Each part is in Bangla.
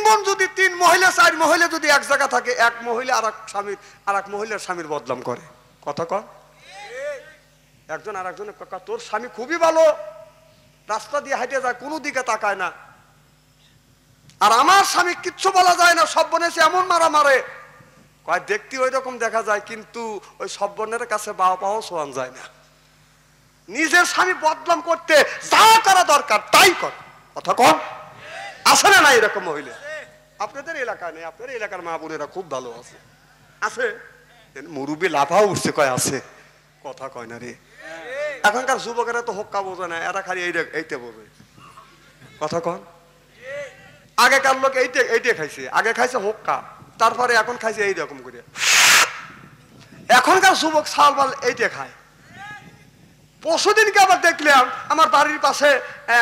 বোন যদি 3 মহিলা 4 মহিলা যদি এক জায়গা থাকে, এক মহিলা আর এক মহিলার স্বামীর বদনাম করে, কথা কন। একজন আর একজনের তোর স্বামী খুবই ভালো, রাস্তা দিয়ে হাঁটে যায়, কোনো দিকে তাকায় না, আর আমার স্বামী কিচ্ছু বলা যায় না, সব বোন এসে এমন মারা মারে, কয় দেখতে ওই রকম দেখা যায়, কিন্তু ওই সব বোনের কাছে বাবা পাও শোয়ান যায় না। নিজের স্বামী বদনাম করতে যা করা দরকার তাই কর, কথা কন। আছে না না এরকম মহিলা? আপনাদের এলাকায় নেই, আপনাদের এলাকার মা বোনেরা খুব ভালো আছে, আছে। মুরুবি লাফাও উঠছে, কয় আছে, কথা কয় না রে। এখনকার যুবকেরা তো হোক্কা বোঝে না, এরা খালি এইটা বোঝে, কথা কন। আগেকার লোক এইটা খাইছে, আগে খাইছে হোক্কা, তারপরে এখন খাইছে এইরকম করে। এখনকার যুবক সালবাল এইটা খায়। পরশুদিনকে আবার দেখলাম আমার বাড়ির পাশে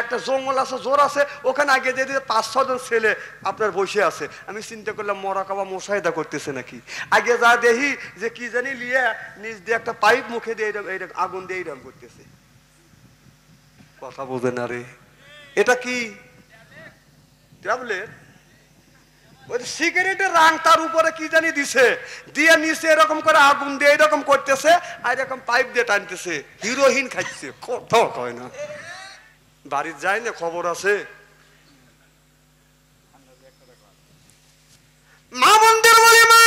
একটা জঙ্গল আছে, জোর আছে, ওখানে আগে যে 5-6 জন ছেলে আপনার বসে আছে। আমি চিন্তা করলাম মরা কাবা মশাহিদা করতেছে নাকি। আগে যা দেখি যে কি জানি লিয়ে নিজ দিয়ে একটা পাইপ মুখে দিয়ে এইরকম আগুন দিয়ে এইরকম করতেছে, কথা বোঝে না রে। এটা কি ট্যাবলেট? ওই সিগারেটের রাং তার উপরে কি জানি দিছে, দিয়ে নিচে এরকম করে আগুন দিয়ে এরকম করতেছে, আর এরকম পাইপ দিয়ে টানতেছে, হিরোইন খাইছে, কথা কয় না। বাড়ির যায় না, খবর আছে। মা মন্দির বলি, মা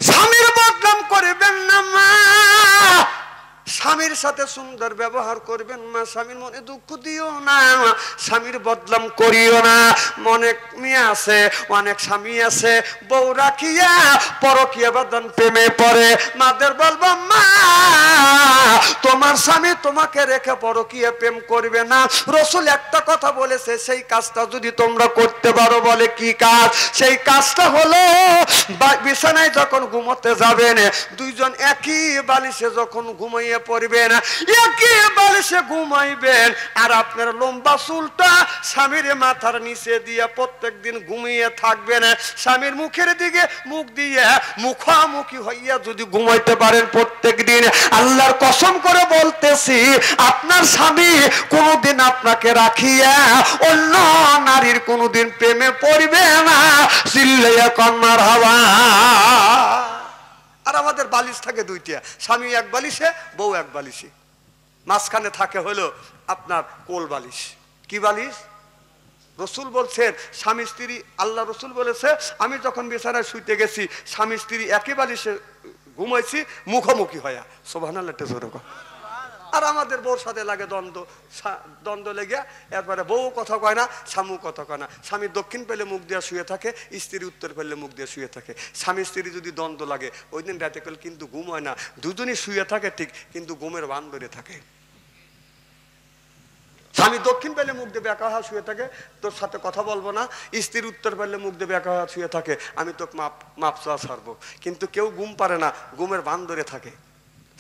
স্বামীর বদনাম করবেন না, মা স্বামীর সাথে সুন্দর ব্যবহার করবেন, মা স্বামীর মনে দুঃখ দিও না, স্বামীর বদনাম করিও না। অনেক মেয়ে আছে, অনেক স্বামী আছে, বউ রাখিয়া পরকীয়া বাঁধন প্রেমে পড়ে। মাদের বলবো, মা তোমার স্বামী তোমাকে রেখে পরকীয়া প্রেম করবে না। রাসূল একটা কথা বলেছে, সেই কাজটা যদি তোমরা করতে পারো, বলে কি কাজ? সেই কাজটা হলো বিছানায় যখন ঘুমোতে যাবেন, দুইজন একই বালিশে যখন ঘুমাইয়ে পড়বেন, একই বালিশে ঘুমাইবেন, আর আপনার লম্বা চুলটা স্বামীর মাথার নিচে দিয়ে প্রত্যেকদিন ঘুমিয়ে থাকবেন। স্বামীর মুখের দিকে মুখ দিয়ে মুখামুখি হইয়া যদি ঘুমাইতে পারেন প্রত্যেক দিন, আল্লাহর কসম করে বলতেছি, আপনার স্বামী কোনোদিন আপনাকে রাখিয়া অন্য নারীর কোনোদিন প্রেমে পড়বে না। চিল্লাইয়া কন মারহাবা। আর আমাদের বালিশ থাকে 2টা, স্বামী এক বালিশে, বউ এক বালিশে, মাঝখানে থাকে হলো আপনার কোল বালিশ। কি বালিশ? রাসূল বলছেন স্বামী স্ত্রী, আল্লাহ রাসূল বলেছে, আমি যখন বিছানায় শুইতে গেছি, স্বামী স্ত্রী একই বালিশে ঘুমাইছি মুখোমুখি হইয়া। সুবহানাল্লাহ, একটা জোরে কর। আর আমাদের বউর সাথে লাগে দ্বন্দ্ব লেগে, এরপরে বউ কথা কয় না, স্বামী কথা কয় না। স্বামী দক্ষিণ পেলে মুখ দিয়ে শুয়ে থাকে, স্ত্রী উত্তর পেলে মুখ দিয়ে শুয়ে থাকে। স্বামী স্ত্রী যদি দ্বন্দ্ব লাগে, ওই দিন রাতে পেলে কিন্তু ঘুম হয় না, দুজনই শুয়ে থাকে ঠিক, কিন্তু ঘুমের বান ধরে থাকে। স্বামী দক্ষিণ পেলে মুখ দিয়ে বেঁকা হওয়া শুয়ে থাকে, তোর সাথে কথা বলবো না। স্ত্রীর উত্তর পেলে মুখ দিয়ে বেঁকা হওয়া শুয়ে থাকে, আমি তোকে মাপ চাওয়া ছাড়বো। কিন্তু কেউ ঘুম পারে না, ঘুমের বান ধরে থাকে।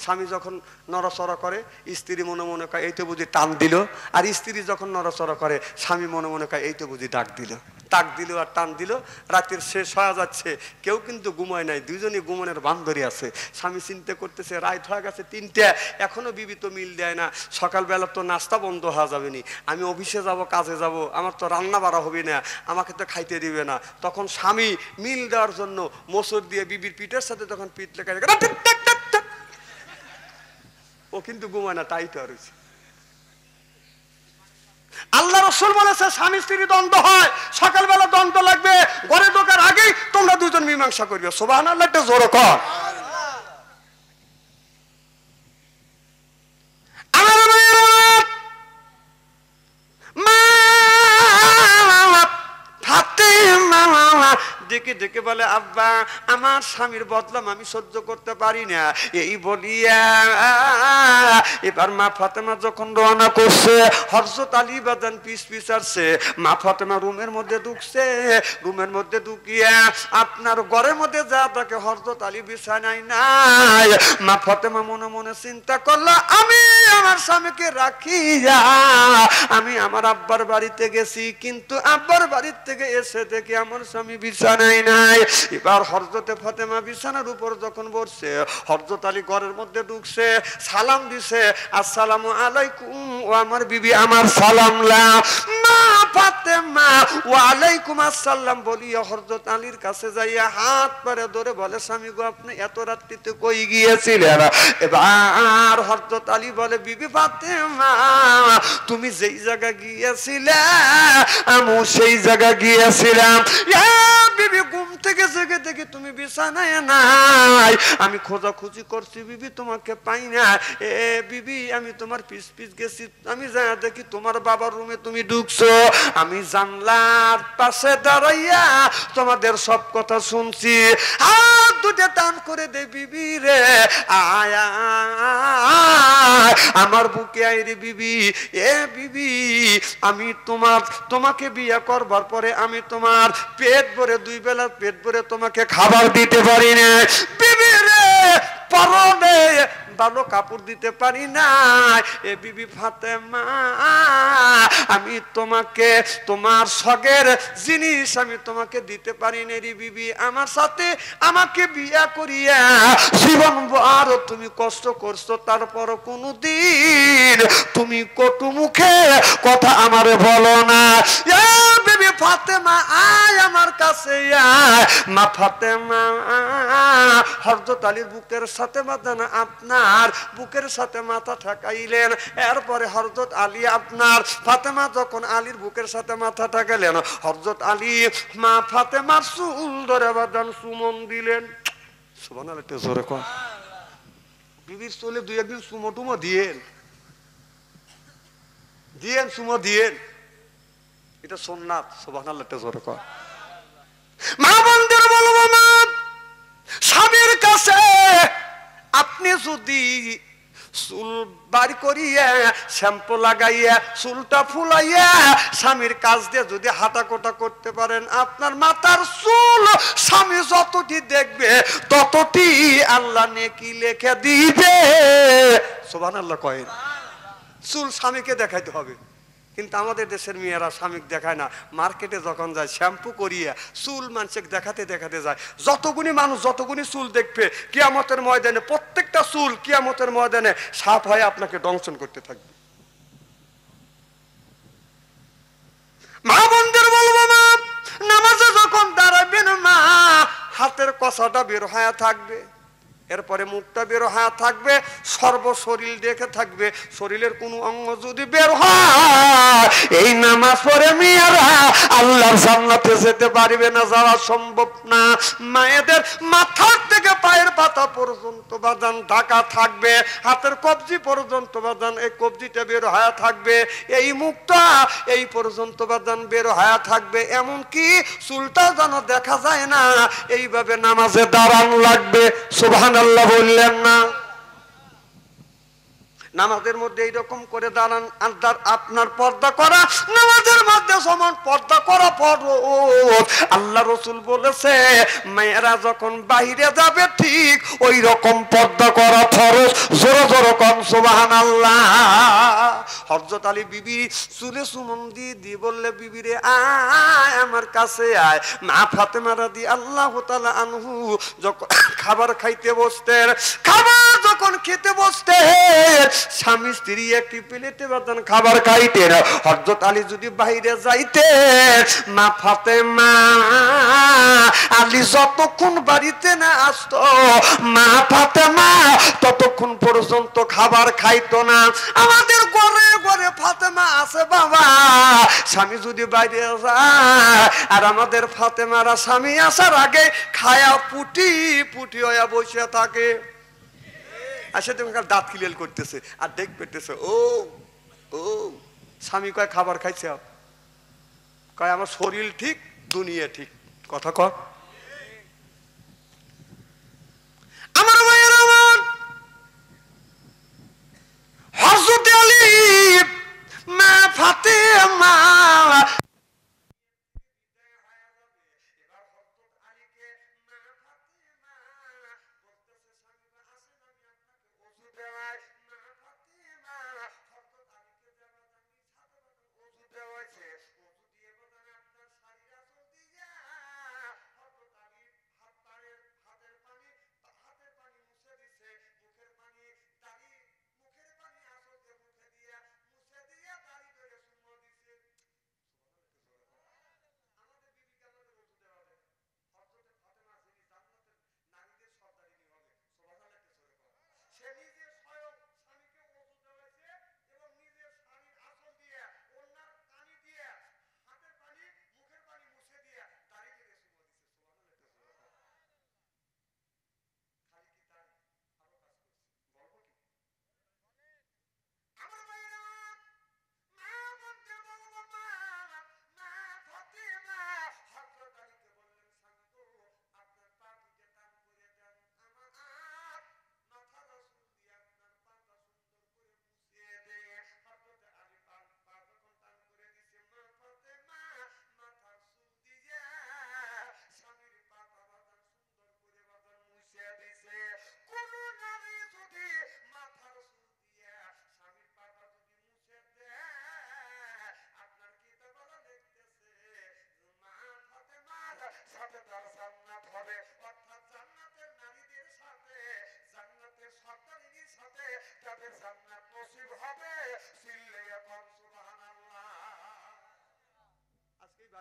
স্বামী যখন নড়াচড়া করে, স্ত্রী মনে মনে কয় এই তো বুঝি টান দিল, আর স্ত্রী যখন নড়াচড়া করে, স্বামী মনে মনে কয় এই তো বুঝি ডাক দিল। টাক দিল আর টান দিল, রাতের শেষ হয়ে যাচ্ছে, কেউ কিন্তু ঘুমায় নাই, দুইজনই ঘুমানোর বান্ধরী আছে। স্বামী চিন্তা করতেছে রাত হয়ে গেছে 3টা, এখনো বিবি তো মিল দেয় না, সকালবেলা তো নাস্তা বন্ধ হয়ে যাবে নি, আমি অফিসে যাব, কাজে যাব, আমার তো রান্না বাড়া হবে না, আমাকে তো খাইতে দিবে না। তখন স্বামী মিল দেওয়ার জন্য মোচড় দিয়ে বিবির পিঠের সাথে যখন পিঠ লেখা, ও কিন্তু ঘুমায় না, তাই তো আর হয়েছে। আল্লাহ রাসূল বলেছে স্বামী স্ত্রী দ্বন্দ্ব হয়, সকালবেলা দ্বন্দ্ব লাগবে, ঘরে ঢোকার আগেই তোমরা দুজন মীমাংসা করবে। সুবহানাল্লাহ, একটা জোরে কর। ডেকে ডেকে বলে, আব্বা আমার স্বামীর বদনাম আমি সহ্য করতে পারি না। এই বলিয়া এবার মা ফাতেমা যখন রওনা করছে, হযরত আলী বাজান পিছ পিছ আসছে। মা ফাতেমা রুমের মধ্যে ঢুকছে, রুমের মধ্যে ঢুকিয়া আপনার ঘরের মধ্যে যা তাকে হযরত আলী বিছানায় নাই। মা ফাতেমা মনে মনে চিন্তা করলো, আমি আমার স্বামীকে রাখিয়া আমি আমার আব্বার বাড়িতে গেছি, কিন্তু আব্বার বাড়ির থেকে এসে দেখি আমার স্বামী বিছানায় বানাই নাই। এবার হযরতে ফাতেমা বিছানার উপর যখন বসছে, হযরত আলী ঘরের মধ্যে ঢুকছে, সালাম দিছে, আসসালামু আলাইকুম। ও আমার বিবি আমার সালাম লা। মা ফাতেমা ওয়া আলাইকুম আসসালাম বলিয়া হযরত আলীর কাছে যাইয়া হাত পারে ধরে বলে, স্বামী গো আপনি এত রাত্রিতে কই গিয়েছিলেন? এবার হযরত আলী বলে, বিবি ফাতেমা তুমি যেই জায়গা গিয়েছিলে আমিও সেই জায়গা গিয়েছিলাম। বিবি ঘুম থেকে জেগে দেখি তুমি বিছানায় নাই, আমি খোঁজাখুঁজি করছি বিবি তোমাকে পাই না। বিবি আমি তোমার পিছ পিছ গেছি, আমি যা দেখি তোমার বাবার রুমে তুমি ঢুকছো, আমি জানলার পাশে দাঁড়াইয়া তোমাদের সব কথা শুনছি। হাত দুটো টান করে দে বিবি রে, আয় আমার বুকে আয় রে বিবি। বিবি আমি তোমাকে বিয়ে করবার পরে আমি তোমার পেট ভরে 2 বেলা পেট ভরে তোমাকে খাবার দিতে পারি না বিবি রে, পরনে ভালো কাপড় দিতে পারি না। বিবি ফাতেমা আমি তোমাকে তোমার শখের জিনিস আমি তোমাকে দিতে পারি না রে বিবি। আমার সাথে আমাকে বিয়া করিয়া জীবন ভর তুমি কষ্ট করছো, তারপর কোনদিন তুমি কটু মুখে কথা আমারে বলো না। বিবি ফাতেমা আয় আমার কাছে আয়। মা ফাতেমা হযরত আলীর বুকের সাথে মাথা না আপনার বুকের সাথে মাথা ঠেকাইলেন। এরপরে হযরত আলী আপনার ফাতেমা যখন আলীর বুকের সাথে মাথা ঠেকাইলেন, হযরত আলী মা ফাতেমার চুল ধরে বাঁধান চুমন দিলেন। সুবহানাল্লাহ, একটু জোরে কর। বিবির চুলে 2-1 চুমো টুমো দিয়েন চুমো দিয়েন, এটা সুন্নাত। সুবহানাল্লাহ, একটু জোরে কর। মা বন্ধুর বলবো না, স্বামীর কাছে আপনি যদি চুল বার করিয়া শ্যাম্পু লাগাইয়া চুলটা ফুলাইয়া স্বামীর কাজ দিয়ে যদি হাঁটাকোটা করতে পারেন, আপনার মাথার চুল স্বামী যতটি দেখবে ততটি আল্লাহ নেকি লেখে দিবে। সুবহানাল্লাহ কয়েন। চুল স্বামীকে দেখাইতে হবে, কিন্তু আমাদের দেশের মেয়েরা স্বামী দেখায় না। মার্কেটে যখন যায় শ্যাম্পু করিয়া চুল মানুষকে দেখাতে দেখাতে যায়। যতগুনি মানুষ যতগুনি চুল দেখবে কিয়ামতের ময়দানে প্রত্যেকটা চুল কিয়ামতের ময়দানে সাপ হয়ে আপনাকে দংশন করতে থাকবে। মা বোনদের বলবো, মা নামাজে যখন দাঁড়াবেন মা হাতের কষাটা বের হয়ে থাকবে, এরপরে মুখটা বের হয়ে থাকবে, সর্বশরীর দেখে থাকবে। শরীরের কোনো অঙ্গ যদি বের হয় এই নামাজ পড়ে মেয়েরা আল্লাহর জান্নাতে যেতে পারবে না, যাওয়া সম্ভব না। মায়েদের মাথার থেকে পায়ের পাতা পর্যন্ত বাজান ঢাকা থাকবে, হাতের কবজি পর্যন্ত বাজান এই কবজিটা বের হয়ে থাকবে, এই মুখটা এই পর্যন্ত বাজান বের হয়ে থাকবে, এমনকি চুলটা যেন দেখা যায় না। এইভাবে নামাজে দাঁড়ান লাগবে। সুবহানাল্লাহ বললেন না? নামাজের মধ্যে এইরকম করে দাঁড়ান, আপনার পর্দা করা নামাজের মধ্যে সমান পর্দা করা ফরজ। আল্লাহ রাসূল বলেছে মেয়েরা যখন বাইরে যাবে ঠিক ওই রকম পর্দা করা ফরজ। জোরে জোরে কোন সুবহানাল্লাহ। হযরত আলী বিবি চুলে চুমন দিয়ে বললে, বিবি রে আয় আমার কাছে আয়। মা ফাতেমা রাদিয়াল্লাহু তাআলা আনহু যখন খাবার খাইতে বসতেন, খাবার যখন খেতে বসতেন স্বামী স্ত্রী একটি প্লেটে বাদান খাবার খাইতেন। হযরত আলী যদি বাইরে যাইতেন মা ফাতেমা আলী যতক্ষণ বাড়িতে না আসতো মা ফাতেমা ততক্ষণ পর্যন্ত খাবার খাইতো না। আমাদের ঘরে ঘরে ফাতেমা আছে বাবা, স্বামী যদি বাইরে যায় আর আমাদের ফাতেমারা স্বামী আসার আগে খায়া পুটি পুটি হয়ে বসে থাকে। আসে তুমি দাঁত খিলেল করতেছে আর দেখ পেতেছে, ও ও স্বামী কয় খাবার খাইছে, কয় আমার শরীর ঠিক দুনিয়া ঠিক। কথা কয় আমার ভাইয়ের আমার। হযরত আলী মা ফাতেমা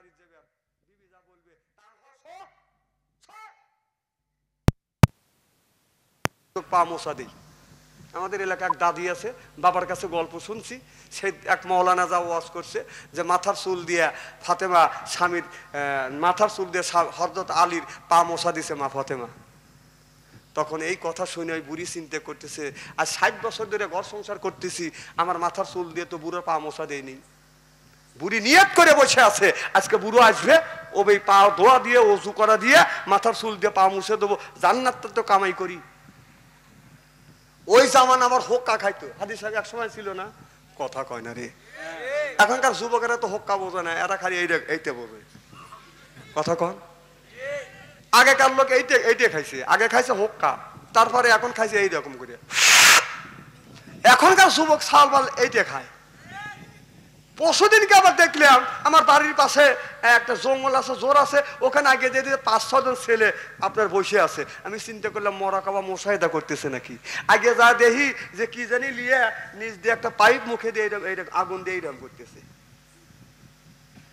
বাড়ি যাবে আর বিবি যা বলবে পা মোছা দিই। আমাদের এলাকায় এক দাদি আছে, বাবার কাছে গল্প শুনছি, সেই এক মৌলানা যা ওয়াজ করছে যে মাথার চুল দিয়ে ফাতেমা স্বামীর মাথার চুল দিয়ে হযরত আলীর পা মোছা দিছে মা ফাতেমা। তখন এই কথা শুনে ওই বুড়ি চিন্তা করতেছে, আর 60 বছর ধরে ঘর সংসার করতেছি, আমার মাথার চুল দিয়ে তো বুড়োর পা মোছা দেয়নি। বুড়ি নিয়ত করে বসে আছে আজকে বুড়ো আসবে, ও এই পা ধোয়া দিয়ে ওযু করা দিয়ে মাথার চুল দিয়ে পা মুছে দেবো, জান্নাতটা তো কামাই করি। ওই জামান আমার হোক্কা খাইতো, হাদিস সাহেব এক সময় ছিল না, কথা কয় না রে। এখনকার যুবকেরা তো হোক্কা বোঝে না, এরা খালি এইটা বোঝে, কথা কন। আগেকার লোক এইটা খাইছে, আগে খাইছে হোক্কা, তারপরে এখন খাইছে এইরকম করে। এখনকার যুবক সালবাল এইটা খায়। পরশুদিনকে আবার দেখলাম আমার বাড়ির পাশে একটা জঙ্গল আছে, জোর আছে, ওখানে আগে যে 5-6 জন ছেলে আপনার বসে আছে। আমি চিন্তা করলাম মরাকাবা মোশাহিদা করতেছে নাকি। আগে যা দেখি যে কি জানি লিয়ে নিজ দিয়ে একটা পাইপ মুখে দিয়ে আগুন দিয়ে এইরকম করতেছে,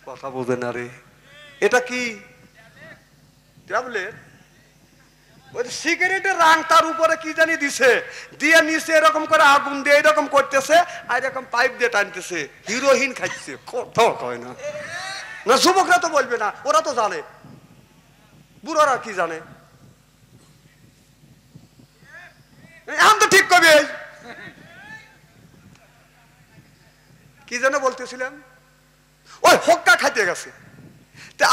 কথা বোঝে না রে। এটা কি ট্যাবলেট? ওই সিগারেটের রাং তার উপরে কি জানি দিছে, দিয়ে নিচে এরকম করে আগুন দিয়ে এরকম করতেছে, আর এরকম পাইপ দিয়ে টানতেছে, হিরোইন খাচ্ছে। কথা কয় না, না যুবকরা তো বলবে না, ওরা তো জানে, বুড়োরা কি জানে। এখন তো ঠিক কবে কি যেন বলতেছিলাম, ওই হোক্কা খাইতে গেছে।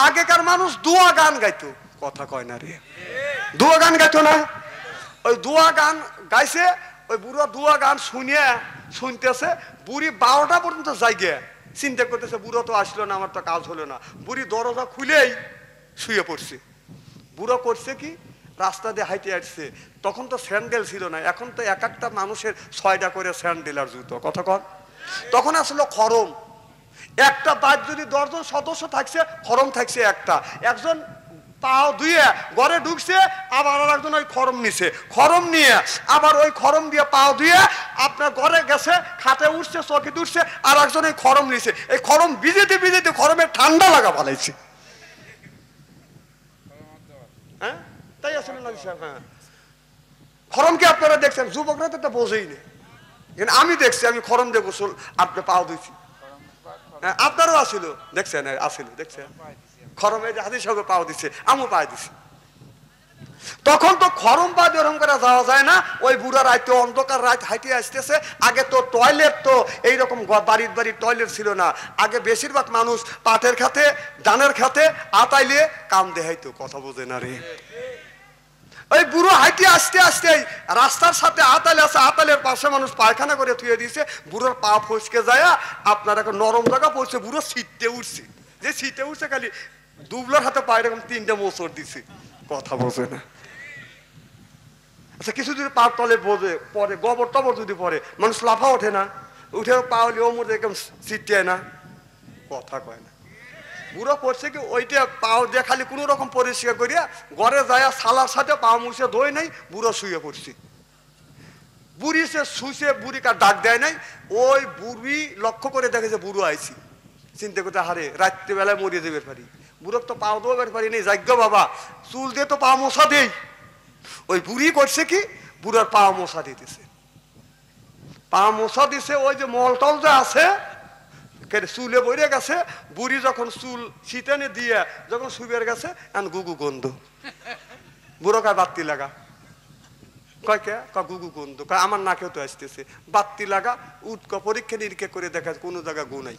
আগেকার মানুষ দুয়া গান গাইতো, কথা কয় না রে, দুয়া গান গাইতো না। ওই দুয়া গান গাইছে, ওই বুড়ো দুয়া গান শুনতেছে, বুড়ি 12টা পর্যন্ত যাইগে চিন্তা করতেছে বুড়ো তো আসলো না, আমার তো কাজ হলো না। বুড়ি দরজা খুলেই শুয়ে পড়ছে। বুড়ো করছে কি, রাস্তা দিয়ে হাইটে আসছে, তখন তো স্যান্ডেল ছিল না, এখন তো এক একটা মানুষের 6টা করে স্যান্ডেল আর জুতো, কথা কন। তখন আসলো খরম, একটা বাদ যদি 10 জন সদস্য থাকছে, খরম থাকছে একটা, একজন পাও ধুয়ে ঘরে ঢুকছে, আবার আর একজন ওই খরম নিছে, খরম নিয়ে আবার ওই খরম দিয়ে পাও ধুয়ে আপনার ঘরে গেছে, খাটে উঠছে, চৌকি উঠছে, আর একজন এই খরম নিছে। এই খরম ভিজেতে ভিজেতে খরমের ঠান্ডা লাগা ভালাইছে। হ্যাঁ তাই আসলে না স্যার। হ্যাঁ খরমকে আপনারা দেখছেন, যুবকরা তো এটা বোঝেই না, কিন্তু আমি দেখছি, আমি খরম দিয়ে গোসল আপনি পাও ধুইছি। হ্যাঁ আপনারও আসিল, দেখছেন আসিল, দেখছেন খরমে হাদিস সাহেব পাও দিচ্ছে, আমও পাই দিছি। তখন তো খরম পা দিয়ে ওরকম করে যাওয়া যায় না। ওই বুড়া রাইতে অন্ধকার রাত হাইটে আসতেছে। আগে তো টয়লেট তো এইরকম বাড়ির বাড়ির টয়লেট ছিল না, আগে বেশিরভাগ মানুষ পাটের খাতে ধানের খাতে আতাইলে কাম দেহাইতো, কথা বোঝে না রে। ওই বুড়ো হাইটে আসতে আসতে রাস্তার সাথে আতাল আছে, আতালের পাশে মানুষ পায়খানা করে থুয়ে দিয়েছে, বুড়োর পা ফসকে যায়, আপনার একটা নরম জায়গা পড়ছে, বুড়ো শীতে উঠছে, যে শীতে উঠছে খালি দুবলার হাতে পায়ে এরকম 3টে মোচড় দিছে, কথা বোঝে না। আচ্ছা কিছু যদি পার তলে বোঝে পরে, গোবর টবর যদি পরে, মানুষ লাফা ওঠে না, উঠে পা হলে ওমর এরকম ছিটে না, কথা কয় না। বুড়ো করছে কি, ওইটা পাও দিয়ে খালি কোনো রকম পরিষ্কার করিয়া ঘরে যায়, সালার সাথে পা মুছে ধোয় নাই, বুড়ো শুয়ে পড়ছি। বুড়ি সে শুষে বুড়ি কার ডাক দেয় নাই, ওই বুড়ি লক্ষ্য করে দেখে যে বুড়ো আইছি, চিন্তা করতে হারে রাত্রিবেলায় মরিয়ে দেবে পারি, বুড়োর তো পাও দেওয়ার পারি নেই, যাজ্ঞ বাবা চুল দিয়ে তো পা মশা দেই। ওই বুড়ি করছে কি, বুড়োর পা মশা দিতেছে, পা মশা দিছে, ওই যে মলটল যে আছে চুলে বইরে গেছে। বুড়ি যখন চুল শীতানে দিয়ে যখন শুবের গেছে, গুগু গন্ধ। বুড়ো কয় বাত্তি লাগা, কয় কে, গুগু গন্ধ, কয় আমার নাকেও তো আসতেছে, বাত্তি লাগা, উৎক পরীক্ষা নিরীক্ষা করে দেখা কোনো জায়গা গু নাই।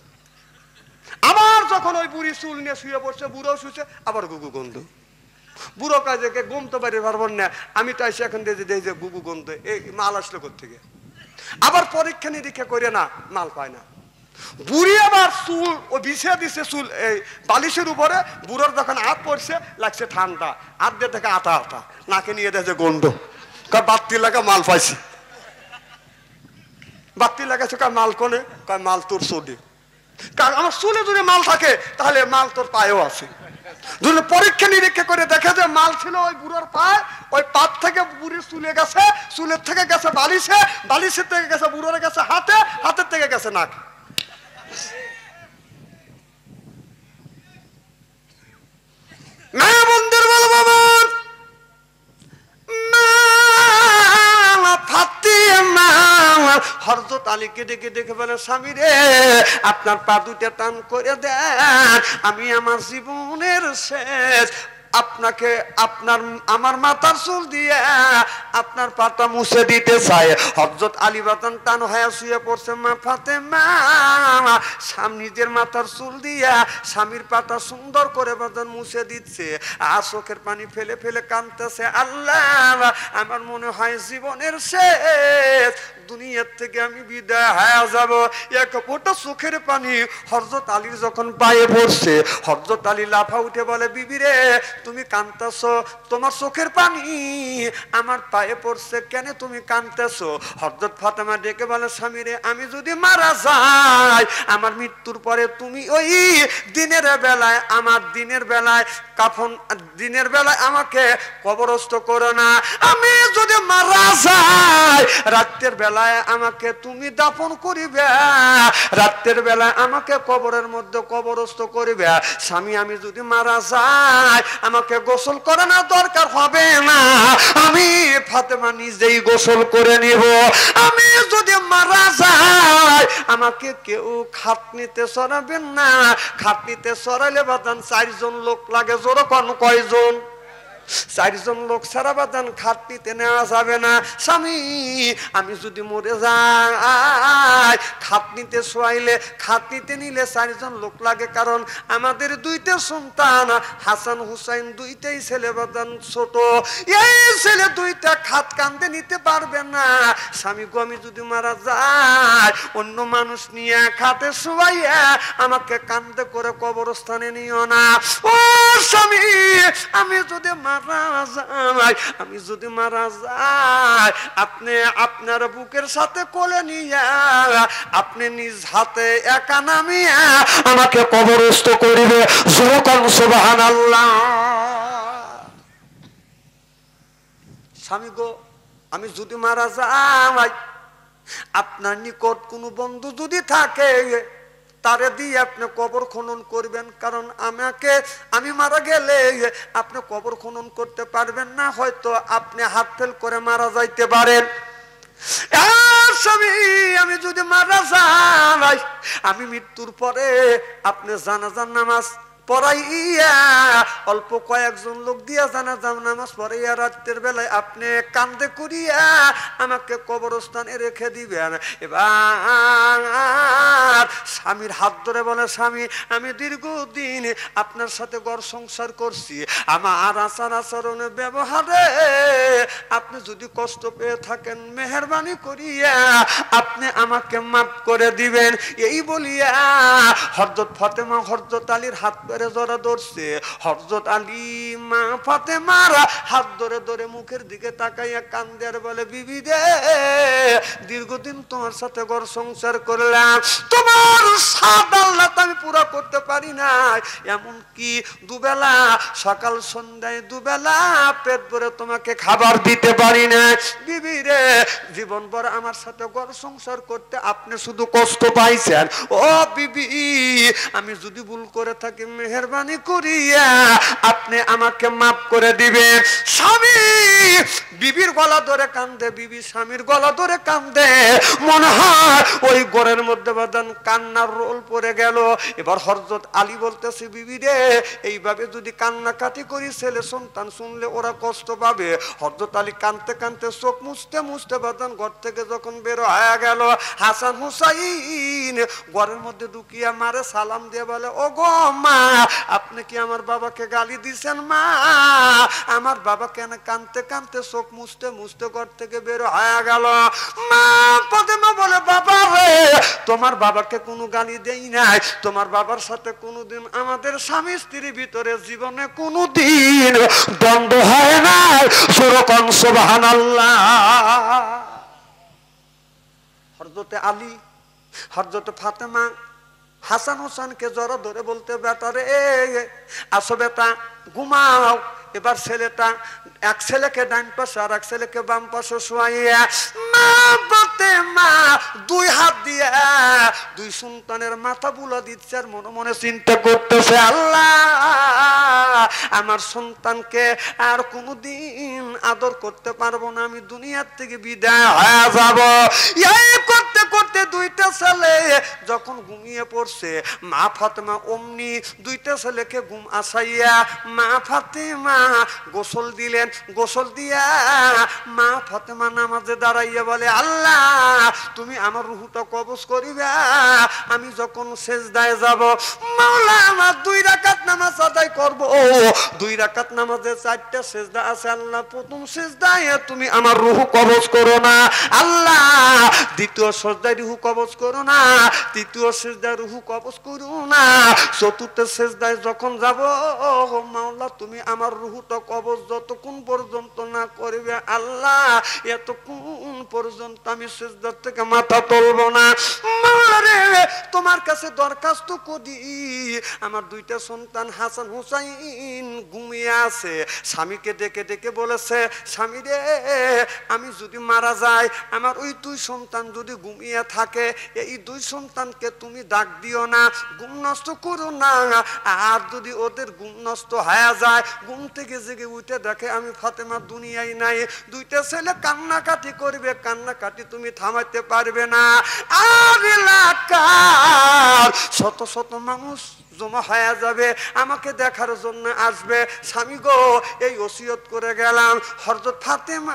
আবার যখন ওই বুড়ি চুল নিয়ে শুয়ে পড়ছে, বুড়ো শুয়েছে, আবার গুগু গন্ধ। বুড়ো কাজে ঘুম তো বাড়ি পারবেন না, আমি তো এসে এখন দেখি যে গুগু গন্ধ, এই মাল আসলো কোথেকে। আবার পরীক্ষা নিরীক্ষা করে না, মাল পায় না। বুড়ি আবার চুল ও বিছিয়ে দিছে, চুল এই বালিশের উপরে, বুড়োর যখন হাত পড়ছে লাগছে ঠান্ডা, হাত দিয়ে দেখে আটা আটা, নাকে নিয়ে দেখে গন্ধ, কয় বাত্তি লাগা মাল পাইছি। বাত্তি লাগাছে, কয় মাল কোনে, কয় মাল তোর চুলে। কারণ আমার চুলে যদি মাল থাকে তাহলে মাল তোর পায়েও আছে। যদি পরীক্ষা নিরীক্ষা করে দেখে যে মাল ছিল ওই বুড়োর পায়ে, ওই পাত থেকে বুড়ির চুলে গেছে, চুলের থেকে গেছে বালিশে, বালিশের থেকে গেছে বুড়োর গেছে হাতে, হাতের থেকে গেছে নাক। আলীকে ডেকে ডেকে বলে স্বামী রে আপনার পা দুইটা টান করে দেন, আমি আমার জীবনের শেষ আপনাকে আমার মাথার চুল দিয়ে আপনার পাটা মুছে দিতে চায়। হযরত আলী বাতান টান হয়ে শুয়ে পড়ছে। মা ফাতেমা নিজের মাথার চুল দিয়া স্বামীর পাটা সুন্দর করে বাতান মুছে দিচ্ছে, আর চোখের পানি ফেলে ফেলে কাঁদতেছে। আল্লাহ আমার মনে হয় জীবনের শেষ, দুনিয়ার থেকে আমি বিদায় হয়ে যাব। এক ফোঁটা চোখের পানি হযরত আলীর যখন পায়ে পড়ছে, হযরত আলী লাফা উঠে বলে বিবি রে তুমি কাঁদতেছো, তোমার চোখের পানি আমার পায়ে পড়ছে, কেন তুমি কাঁদতেছো? হযরত ফাতেমা ডেকে বলে স্বামী রে আমি যদি মারা যাই, আমার মৃত্যুর পরে তুমি ওই দিনের বেলায় দিনের বেলায় আমাকে কবরস্থ করো না। আমি যদি মারা যাই, রাতের বেলায় আমাকে তুমি দাফন করিবে, রাতের বেলায় আমাকে কবরের মধ্যে কবরস্থ করিবে। স্বামী আমি যদি মারা যাই, আমাকে গোসল করানোর দরকার হবে না, আমি ফাতেমা নিজেই গোসল করে নিব। আমি যদি মারা যাই, আমাকে কেউ খাটনিতে সরাবেন না, খাটনিতে সরাইলে বাদান 4 জন লোক লাগে। জোরে কোন কয়জন? 4 জন লোক ছাড়া বাদান খাটনিতে নেওয়া যাবে না। স্বামী আমি যদি মরে যাই, খাটনিতে শোয়াইলে খাটনিতে নিলে 4 জন লোক লাগে, কারণ আমাদের 2টা সন্তান হাসান হুসাইন, 2টাই ছেলে বাদান ছোট, এই ছেলে 2টা খাট কান্দে নিতে পারবে না। স্বামী গো আমি যদি মারা যাই, অন্য মানুষ নিয়ে খাটে শোয়াইয়া আমাকে কান্দে করে কবরস্থানে নিও না। ও স্বামী আমি যদি আমি যদি মারা যাই, আপনি আপনার বুকের সাথে কোলে নিয়ে আপনি নিজ হাতে একা নামিয়ে আমাকে কবরস্থ করিবে। যখন সুবহানাল্লাহ। স্বামী গো আমি যদি মারা যাই, আপনার নিকট কোনো বন্ধু যদি থাকে তারে দিয়ে আপনি কবর খনন করবেন, কারণ আমি মারা গেলে আপনি কবর খনন করতে পারবেন না, হয়তো আপনি হাত ফেল করে মারা যাইতে পারেন। স্বামী আমি যদি মারা যাই, আমি মৃত্যুর পরে আপনি জানাজার নামাজ পড়াইয়া অল্প কয়েকজন লোক দিয়া জানাজার নামাজ পড়াইয়া রাতের বেলায় আপনি কান্দে করিয়া আমাকে কবরস্থানে রেখে দিবেন। এবার স্বামীর হাত ধরে বলে স্বামী আমি দীর্ঘদিন আপনার সাথে ঘর সংসার করছি, আমার আচার আচরণে ব্যবহারে আপনি যদি কষ্ট পেয়ে থাকেন মেহেরবানি করিয়া আপনি আমাকে মাফ করে দিবেন। এই বলিয়া হযরত ফাতেমা হযরত আলীর হাত ধরে জড়া ধরছে। হযরত আলী মা ফাতেমার হাত ধরে ধরে মুখের দিকে তাকাইয়া কান্দে আর বলে বিবি রে দীর্ঘদিন তোমার সাথে ঘর সংসার করলাম, তোমার সাদ আল্লাহ আমি পুরা করতে পারি না, এমনকি দুবেলা সকাল সন্ধ্যায় দুবেলা পেট ভরে তোমাকে খাবার দিতে পারি না। বিবি রে জীবন ভর আমার সাথে ঘর সংসার করতে আপনি শুধু কষ্ট পাইছেন। ও বিবি আমি যদি ভুল করে থাকি মেহেরবানি করিয়া আপনি আমাকে মাফ করে দিবেন। স্বামী বিবির গলা ধরে কান্দে, বিবি স্বামীর গলা ধরে কান্দে, মনে হয় ওই ঘরের মধ্যে বাদান কান্নার রোল পড়ে গেল। এবার হযরত আলী বলতেছে বিবি রে এইভাবে যদি কান্নাকাটি করি ছেলে সন্তান শুনলে ওরা কষ্ট পাবে। হযরত আলী কাঁদতে কাঁদতে চোখ মুছতে মুছতে বাদান ঘর থেকে যখন বের হয়ে গেল, হাসান হুসাইন ঘরের মধ্যে ঢুকিয়া মারে সালাম দিয়ে বলে ও গো মা আপনি কি আমার বাবাকে গালি দিছেন? মা আমার বাবা কেন? কাঁদতে কাঁদতে চোখ মুছতে মুছতে ঘর থেকে বের হয়ে গেল। মা ফাতেমা বলে বাবা রে তোমার বাবাকে কোনো গালি দেই নাই, তোমার বাবার সাথে কোনোদিন আমাদের স্বামী স্ত্রীর ভিতরে জীবনে কোনোদিন দ্বন্দ্ব হয় নাই। যেরকম সুবহানাল্লাহ। হযরত আলী হযরত ফাতেমা হাসান হোসেনকে জড়ো ধরে বলতে বেটা রে আসো বেটা ঘুমাও। এবার ছেলেটা এক ছেলেকে ডান পাশে আর এক ছেলেকে বাম পাশে শোয়াইয়া মা ফাতেমা 2 হাত দিয়ে 2 সন্তানের মাথা বুলা দিচ্ছে আর মনে মনে চিন্তা করতেছে আল্লাহ আমার সন্তানকে আর কোনোদিন আদর করতে পারবো না, আমি দুনিয়ার থেকে বিদায় হয়ে যাব। এই করতে করতে দুইটা ছেলে যখন ঘুমিয়ে পড়ছে, মা ফাতেমা অমনি দুইটা ছেলেকে ঘুম আসাইয়া মা ফাতেমা গোসল দিলেন। গোসল দিয়া মা ফাতেমা নামাজে দাঁড়াইয়া বলে, আল্লাহ তুমি আমার রুহটা কবজ করিবা, আমি যখন সেজদায় যাব মাওলা আমার 2 রাকাত নামাজ আদায় করব। 2 রাকাত নামাজে 4টা সেজদা আছে, আল্লাহ প্রথম সেজদায় তুমি আমার রুহ কবজ করো না, আল্লাহ দ্বিতীয় সেজদায় রুহ কবজ করো না, তৃতীয় সেজদায় রুহ কবজ করো না, চতুর্থ সেজদায় যখন যাব মাওলা তুমি আমার রুহটা কবজ যতক্ষণ পর্যন্ত না করবে আল্লাহ এতক্ষণ পর্যন্ত আমি সেজদা থেকে মাথা তুলব না। মাওলা রে তোমার কাছে দরখাস্ত করি, আমার 2টা সন্তান হাসান হুসাইন ঘুমিয়ে আছে। স্বামীকে ডেকে ডেকে বলেছে, স্বামী রে আমি যদি মারা যাই, আমার ওই 2 সন্তান যদি ঘুমিয়ে থাকে, এই 2 সন্তানকে তুমি ডাক দিও না, ঘুম নষ্ট করো না। আর যদি ওদের ঘুম নষ্ট হয়ে যায়, ঘুম থেকে জেগে উঠে দেখে আমি ফাতেমা দুনিয়ায় নাই, 2টা ছেলে কান্নাকাটি করবে, কান্নাকাটি তুমি থামাইতে পারবে না। আর এলাকার শত শত মানুষ জমা হয়ে যাবে, আমাকে দেখার জন্য আসবে। স্বামী গো এই ওসিয়ত করে গেলাম। হযরত ফাতেমা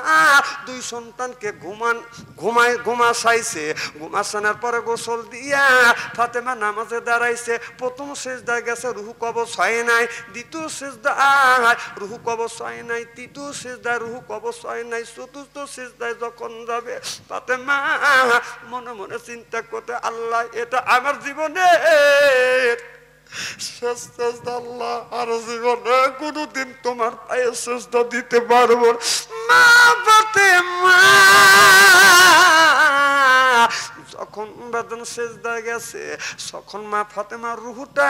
2 সন্তানকে ঘুমাসাইছে। ঘুমাসানোর পরে গোসল দিয়া ফাতেমা নামাজে দাঁড়াইছে। প্রথম সেজদায় গেছে, রুহু কবজ হয় নাই। দ্বিতীয় সেজদায় রুহু কবজ হয় নাই। তৃতীয় সেজদায় রুহু কবজ হয় নাই। চতুর্থ সেজদায় যখন যাবে ফাতেমা মনে মনে চিন্তা করতে, আল্লাহ এটা আমার জীবনে আল্লাহ আর জীবনে কোনদিন তোমার পায়ে সেজদা দিতে পারবো মা ফাতেমা। যখন বাজান সেজদায় গেছে, তখন মা ফাতেমার রুহটা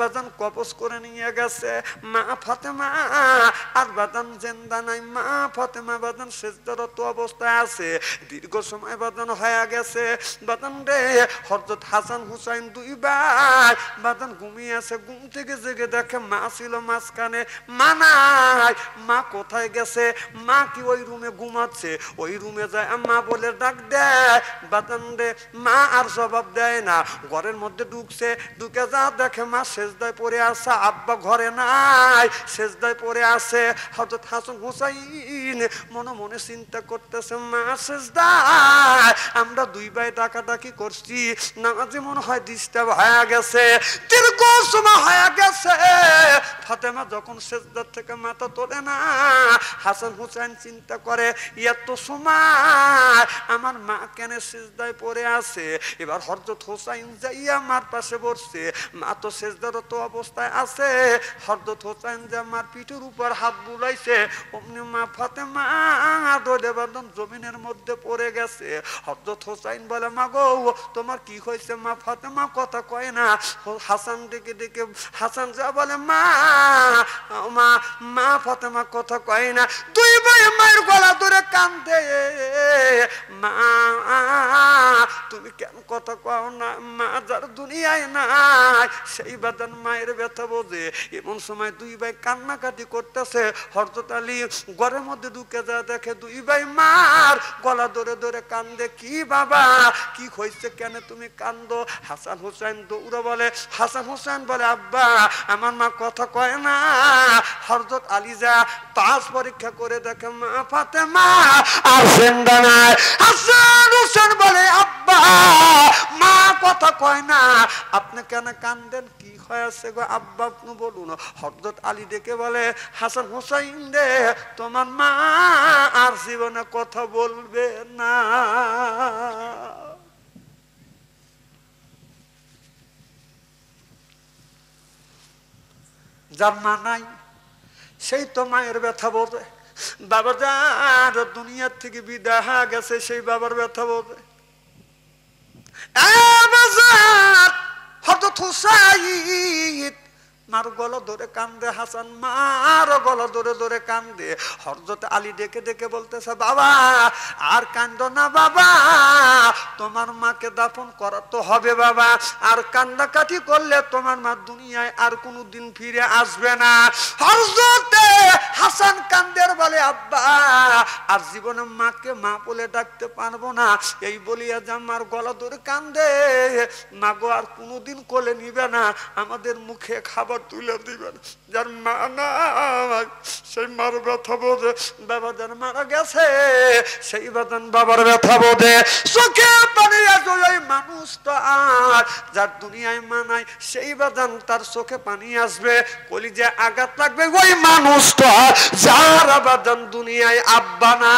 বাজান কবজ করে নিয়ে গেছে। মা ফাতেমা আর বাজান জিন্দা নাই। মা ফাতেমা বাজান সেজদারত অবস্থায় আছে। দীর্ঘ সময় বাজান হয়ে গেছে। বাজান রে হযরত হাসান হুসাইন 2 ভাই বাজান ঘুমিয়ে আছে। ঘুম থেকে জেগে দেখে মা ছিল মাঝখানে, মা নাই। মা কোথায় গেছে? মা কি ওই রুমে ঘুমাচ্ছে? ওই রুমে যায় মা বলে ডাক দেয়, বাজান রে মা আর জবাব দেয় না। ঘরের মধ্যে ঢুকছে, ঢুকে যা দেখে মা সেজদায় পড়ে আছে, আব্বা ঘরে নাই, সেজদায় পড়ে আছে। হযরত হাসান হুসাইন মনে মনে চিন্তা করতেছে, মা সেজদায়, আমরা 2 ভাই ডাকাডাকি করছি, নামাজে মনে হয় ডিস্টার্ব হয়ে গেছে, দীর্ঘ সময় হয়ে গেছে। ফাতেমা যখন সেজদার থেকে মাথা তোলে না, হাসান হুসাইন চিন্তা করে এত সময় আমার মা কেন সেজদায় পড়ে আছে। এবার হযরত হুসাইন যাইয়া মার পাশে বসছে, মা তো সেজদারত অবস্থায় আছে। হযরত হুসাইন যে মার পিঠের উপর হাত বুলাইছে, অমনি মা ফাতেমা দলে বাঁধন জমিনের মধ্যে পড়ে গেছে। হযরত হুসাইন বলে, মা গো তোমার কি হয়েছে? মা ফাতেমা কথা কয় না। হাসান ডেকে ডেকে হাসান যা বলে, মা মা মা ফাতেমা কথা কয় না। 2 ভাই মায়ের গলা ধরে কান্দে, মা তুমি কেন কথা কও না? মা যার দুনিয়ায় নাই সেই বাদান মায়ের ব্যথা বোঝে। এমন সময় 2 ভাই কান্নাকাটি করতেছে। হযরত আলী ঘরের মধ্যে ঢুকে যা দেখে 2 ভাই মার গলা ধরে ধরে কান্দে। কি বাবা কি হয়েছে, কেন তুমি কান্দো? হাসান হুসাইন দৌড়া বলে, হাসান হুসাইন বলে, আব্বা আমার মা কথা কয় না। হযরত আলী যা পাস পরীক্ষা করে দেখে মা ফাতেমা আর জিন্দা নাই। হাসান হুসাইন বলে, আব্বা মা কথা কয় না, আপনি কেন কান্দেন? কি হয়েছে গো আব্বা আপনি বলুন। হযরত আলী ডেকে বলে, হাসান হুসাইন রে তোমার মা আর জীবনে কথা বলবে না। যার মা নাই সেই তো মায়ের ব্যথা বোঝে। বাবা যার দুনিয়ার থেকে বিদায় হয়ে গেছে সেই বাবার ব্যথা বোঝে। হযরত হুসাইন মার গলা ধরে কান্দে হাসান, মার গলা ধরে ধরে কান্দে। হযরত আলী ডেকে ডেকে বলতেছে, বাবা আর কান্দো না বাবা, তোমার মাকে দাফন করা তো হবে বাবা, আর কান্দাকাটি করলে তোমার মা দুনিয়ায় আর কোনোদিন ফিরে আসবে না। হযরত হাসান কান্দের বলে, আব্বা আর জীবনে মাকে মা বলে ডাকতে পারবো না, এই বলিয়া জামার গলা ধরে কান্দে, মা গো আর কোনোদিন কোলে নিবে না, আমাদের মুখে খাবার তুলে দিবে না। যার মা না সেই মার ব্যথা বোঝে, বাবা যার মারা গেছে সেই বাদান বাবার ব্যথা বোঝে। চোখে পানি আসবে ওই মানুষটা, আর যার দুনিয়ায় মানায় সেই বাদান তার চোখে পানি আসবে, কলিজে আঘাত লাগবে ওই মানুষটা যার বাদান দুনিয়ায় আব্বা না।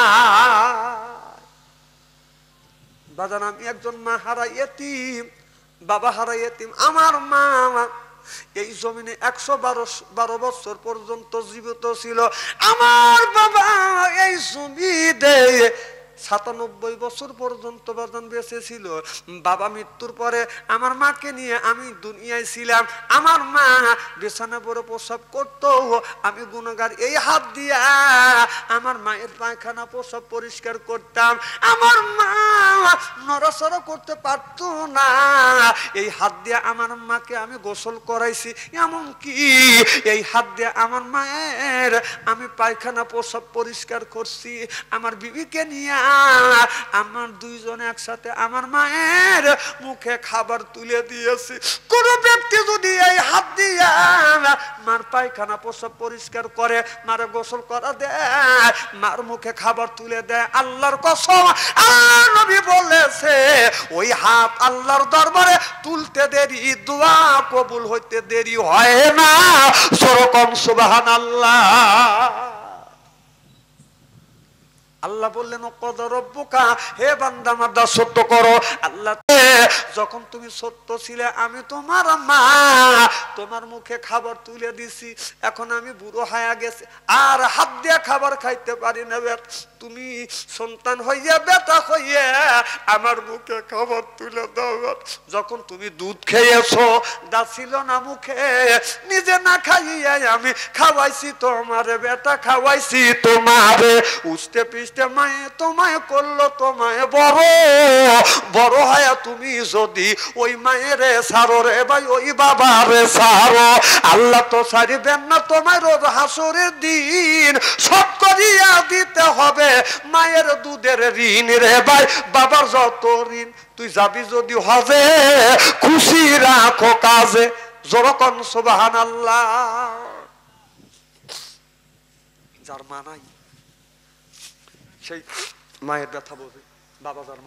বাদান আমি একজন মা হারা ইতিম, বাবা হারা ইতিম। আমার মা এই জমিনে 112 বছর পর্যন্ত জীবিত ছিল। আমার বাবা এই জমিতে 97 বছর পর্যন্ত বাজান বেঁচে ছিল। বাবা মৃত্যুর পরে আমার মাকে নিয়ে আমি দুনিয়ায় ছিলাম। আমার মা বিছানা পরে প্রসাব করতো, আমি গুনাহগার এই হাত দিয়া আমার মায়ের পায়খানা প্রসাব পরিষ্কার করতাম। আমার মা নড়াচড়া করতে পারতো না, এই হাত দিয়ে আমার মাকে আমি গোসল করাইছি, এমনকি এই হাত দিয়ে আমার মায়ের আমি পায়খানা প্রসাব পরিষ্কার করছি। আমার বিবিকে নিয়ে আমার দুইজনে একসাথে আমার মায়ের মুখে খাবার তুলে দিয়েছি। কোন ব্যক্তি যদি এই হাত দিয়ে মার পায়খানা প্রসাব পরিষ্কার করে, মারে গোসল করা দেয়, মার মুখে খাবার তুলে দেয়, আল্লাহর কসম নবী বলেছে ওই হাত আল্লাহর দরবারে তুলতে দেরি, দোয়া কবুল হইতে দেরি হয় না। সরকম সুবহানাল্লাহ। আল্লাহ বললেন, রব্বুকা, হে বান্দা আমার দাসত্ব করো। আল্লাহ যখন তুমি সত্য ছিলে আমি তোমার মা, তোমার মুখে খাবার তুলে দিছি, এখন আমি বুড়ো হয়ে গেছি আর হাত দিয়ে খাবার খাইতে পারি না, তুমি সন্তান হইয়া বেটা হইয়া আমার মুখে খাবার তুলে দাও। যখন তুমি দুধ খেয়েছো, দাঁত ছিল না মুখে, নিজে না খাইয়া আমি খাওয়াইছি তোমারে, বেটা খাওয়াইছি তোমারে, উঠতে পিছতে মায়ে তোমায় করলো, তোমায় বড় বড় হয় তুমি যদি ওই মায়ের সারো রে ভাই, ওই বাবারে সারো, আল্লাহ তো ছাড়িবেন না তোমায় রোজ হাসরের দিন, সব করিয়া দিতে হবে মায়ের দুধের ঋণ রে ভাই, বাবার যত ঋণ। তুই যাবি যদি হজে, খুশি রাখো কাজে, যেরকম সুবহানাল্লাহ। যার মা নাই সেই মায়ের ব্যথা বোঝে, বাবা যার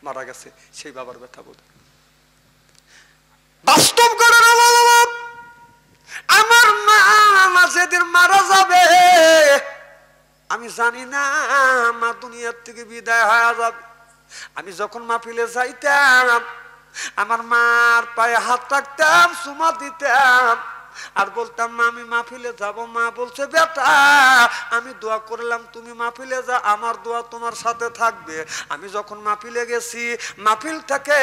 মারা গেছে সেই বাবার ব্যথা বোঝে। বাস্তব করে আমার মা যেদিন মারা যাবে আমি জানি না মা দুনিয়ার থেকে বিদায় হয়ে যাবে। আমি যখন মাহফিলে যাইতাম আমার মার পায়ে হাত রাখতাম, চুমা দিতাম আর বলতাম মা আমি মাহফিলে যাব। মা বলছে বেটা আমি দোয়া করলাম তুমি মাহফিলে যা, আমার দোয়া তোমার সাথে থাকবে। আমি যখন মাহফিলে গেছি, মাহফিল থেকে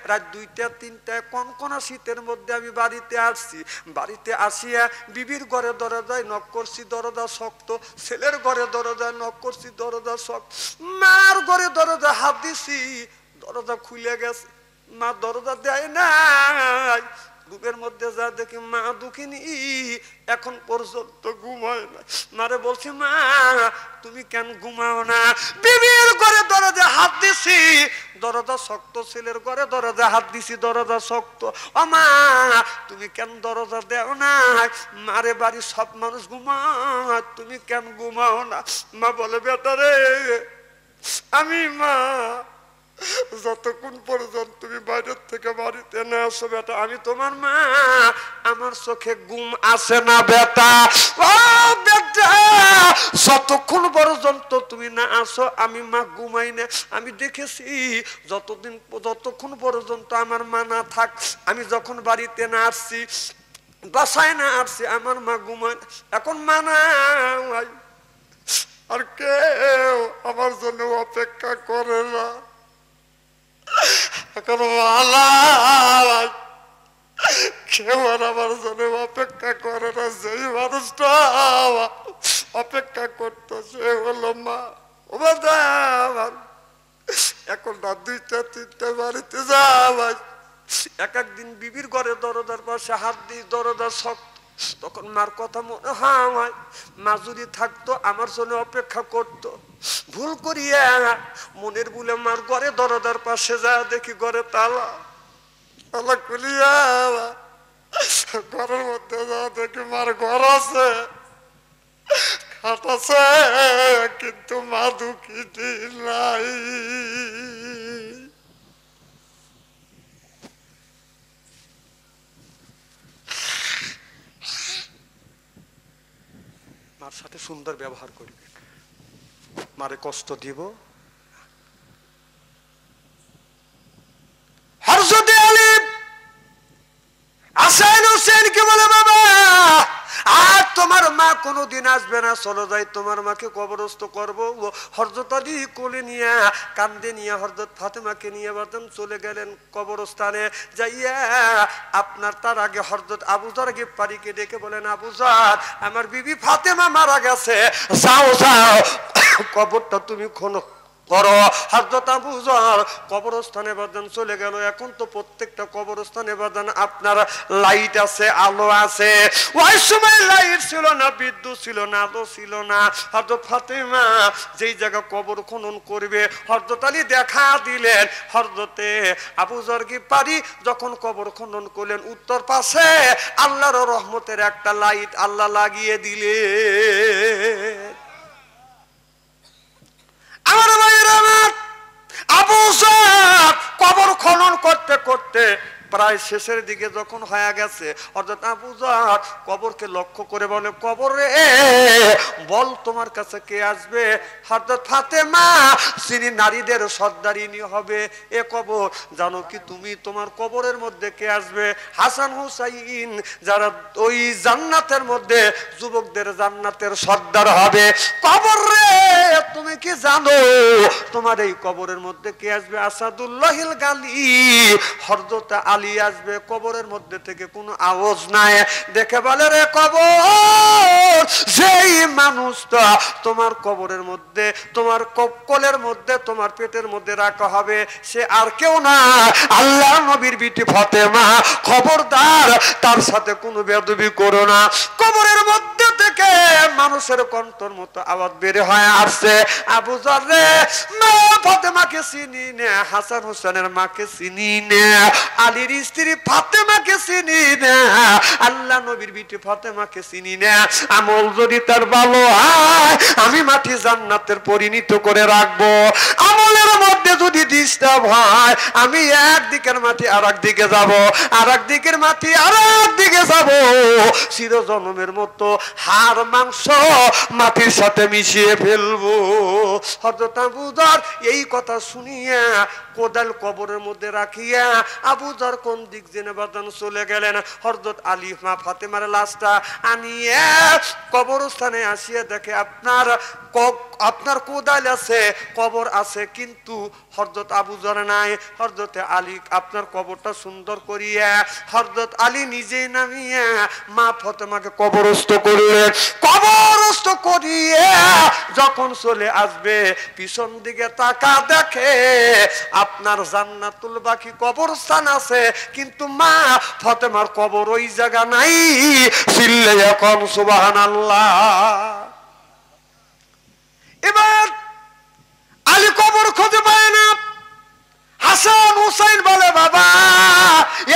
রাত 2টা 3টায় কনকনা শীতের মধ্যে আমি বাড়িতে আসছি। বাড়িতে আসিয়া বিবির ঘরে দরজায় নক করছি, দরজা শক্ত, ছেলের ঘরে দরজায় নক করছি, দরজা শক্ত, মার ঘরে দরজা হাত দিছি, দরজা খুলে গেছে, মা দরজা দেয় নাই। রুমের মধ্যে যা দেখি মা দুঃখিনী এখন পর্যন্ত ঘুমায় না। মারে বলছি মা তুমি কেন ঘুমাও না? বিবির ঘরে দরজা হাত দিছি, দরজা শক্ত, ছেলের ঘরে দরজা হাত দিছি, দরজা শক্ত। ও মা তুমি কেন দরজা দেও না? মারে বাড়ি সব মানুষ ঘুমায়, তুমি কেন ঘুমাও না? মা বলে বেটা রে আমি মা যতক্ষণ পর্যন্ত তুমি বাইরের থেকে বাড়িতে না আসো বেটা আমি তোমার মা, আমার চোখে ঘুম আসে না বেটা। ও বেটা যতক্ষণ পর্যন্ত তুমি না আসো আমি মা ঘুমাই না। আমি দেখেছি যতক্ষণ পর্যন্ত আমার মা না থাক, আমি যখন বাড়িতে না আসছি, বাসায় না আসছি, আমার মা ঘুমায়। এখন মা নাই আর কেউ আমার জন্য অপেক্ষা করে না। এখন কেউ আমার জন্য অপেক্ষা করে না। যেই মানুষটা অপেক্ষা করতো সে হলো মা। ও আমার এখন না 2টা 3টা বাড়িতে যাওয়াই, এক একদিন বিবির ঘরে দরজার পাশে হাত দিই, দরজা শক্ত। তখন মার কথা মনে হয়, মা যদি থাকতো আমার জন্য অপেক্ষা করতো। ভুল করিয়া মনের ভুলে মার ঘরে দরজার পাশে যা দেখি ঘরে তালা, তালা খুলিয়া ঘরের মধ্যে যা দেখি মার ঘর আছে, খাট আছে, কিন্তু মা দুঃখিনী নাই। মার সাথে সুন্দর ব্যবহার করবে, মারে কষ্ট দিব। হযরত আলী হাসান হোসেনকে বলে, বাবা আর তোমার মা কোনোদিন আসবে না, চলো যাই তোমার মাকে কবরস্থ করবো। হযরত আলী কোলে নিয়ে কান্দে নিয়ে হযরত ফাতেমাকে নিয়ে বাদাম চলে গেলেন কবরস্থানে। যাইয়া আপনার তার আগে হযরত আবু যর গিফারিকে ডেকে বলেন, আবু যর আমার বিবি ফাতেমা মারা গেছে, যাও যাও কবরটা তুমি খনন করো। হযরত আবু যর কবরস্থানে বাদান চলে গেল। এখন তো প্রত্যেকটা কবরস্থানে বাদান আপনার লাইট আছে, আলো আছে। ওই সময় লাইট ছিল না, বিদ্যুৎ ছিল না, আলো ছিল না। হযরত ফাতেমা যেই জায়গা কবর খনন করবে হযরত আলী দেখা দিলেন। হযরতে আবু যর গিফারি যখন কবর খনন করলেন, উত্তর পাশে আল্লাহর রহমতের একটা লাইট আল্লাহ লাগিয়ে দিলেন। আমার ভাইয়েরা, আবু যর কবর খনন করতে করতে প্রায় শেষের দিকে যখন হয়ে গেছে, অর্থাৎ আবু যর কবরকে লক্ষ্য করে বলে, কবরে বল তোমার কাছে কে আসবে? হযরত ফাতেমা যিনি নারীদের সর্দারিনী হবে, এ কবর জানো কি তুমি? তোমার কবরের মধ্যে কে আসবে? হাসান হুসাইন, যারা ওই জান্নাতের মধ্যে যুবকদের জান্নাতের সর্দার হবে। কবর রে তুমি কি জানো তোমার এই কবরের মধ্যে কে আসবে? আসাদুল্লাহিল গালি, হযরত আলী আসবে। কবরের মধ্যে থেকে কোনো আওয়াজ নাই। দেখে বলে, রে কবর, যেই মানুষটা তোমার কবরের মধ্যে, তোমার কোলের মধ্যে, তোমার পেটের মধ্যে রাখা হবে, সে আর কেউ না, আল্লাহ নবীর বিটি ফাতেমা। খবরদার তার সাথে কোনো বেয়াদবি করো না। কবরের মধ্যে থেকে মানুষের কণ্ঠর মতো আওয়াজ বের হয়ে আসছে, আবু যর রে, মা ফাতেমাকে চিনি না, হাসান হোসেনের মাকে চিনি না, আলীর স্ত্রী ফাতেমাকে চিনি না, আল্লাহ নবীর বিটি ফাতেমাকে চিনি না। আমল যদি তার ভালো হয় আমি মাটি জান্নাতের পরিণত করে রাখবো। আমলের মধ্যে যদি ডিস্টার্ব হয় আমি একদিকের মাটি আর একদিকে যাব, আর একদিকের মাটি আর একদিকে যাব। চিরজন্মের মতো হাড় মাংস মাটির সাথে মিশিয়ে ফেলবো। হযরত আবু যর এই কথা শুনিয়া কোদাল কবরের মধ্যে রাখিয়া আবু যর কোন দিক জেনে বাদান চলে গেলেন। হযরত আলী মা ফাতেমার লাশটা আনিয়ে কবরস্থানে আসিয়া দেখে আপনার কোদাল আছে, কবর আছে, কিন্তু হযরত আবু যর নাই। হযরত আলী আপনার কবরটা সুন্দর করিয়া হযরত আলী নিজেই নামিয়া মা ফাতেমাকে কবরস্থ করলেন। কবরস্থ করিয়া যখন চলে আসবে পিছন দিকে তাকা দেখে আপনার জান্নাতুল বাকি কবরস্থান আছে, কিন্তু মা ফাতেমার কবর ওই জায়গা নাই। চিল্লে এখন সুবহানাল্লাহ। এবার আলী কবর খুঁজে পায় না। হাসান হুসাইন বলে, বাবা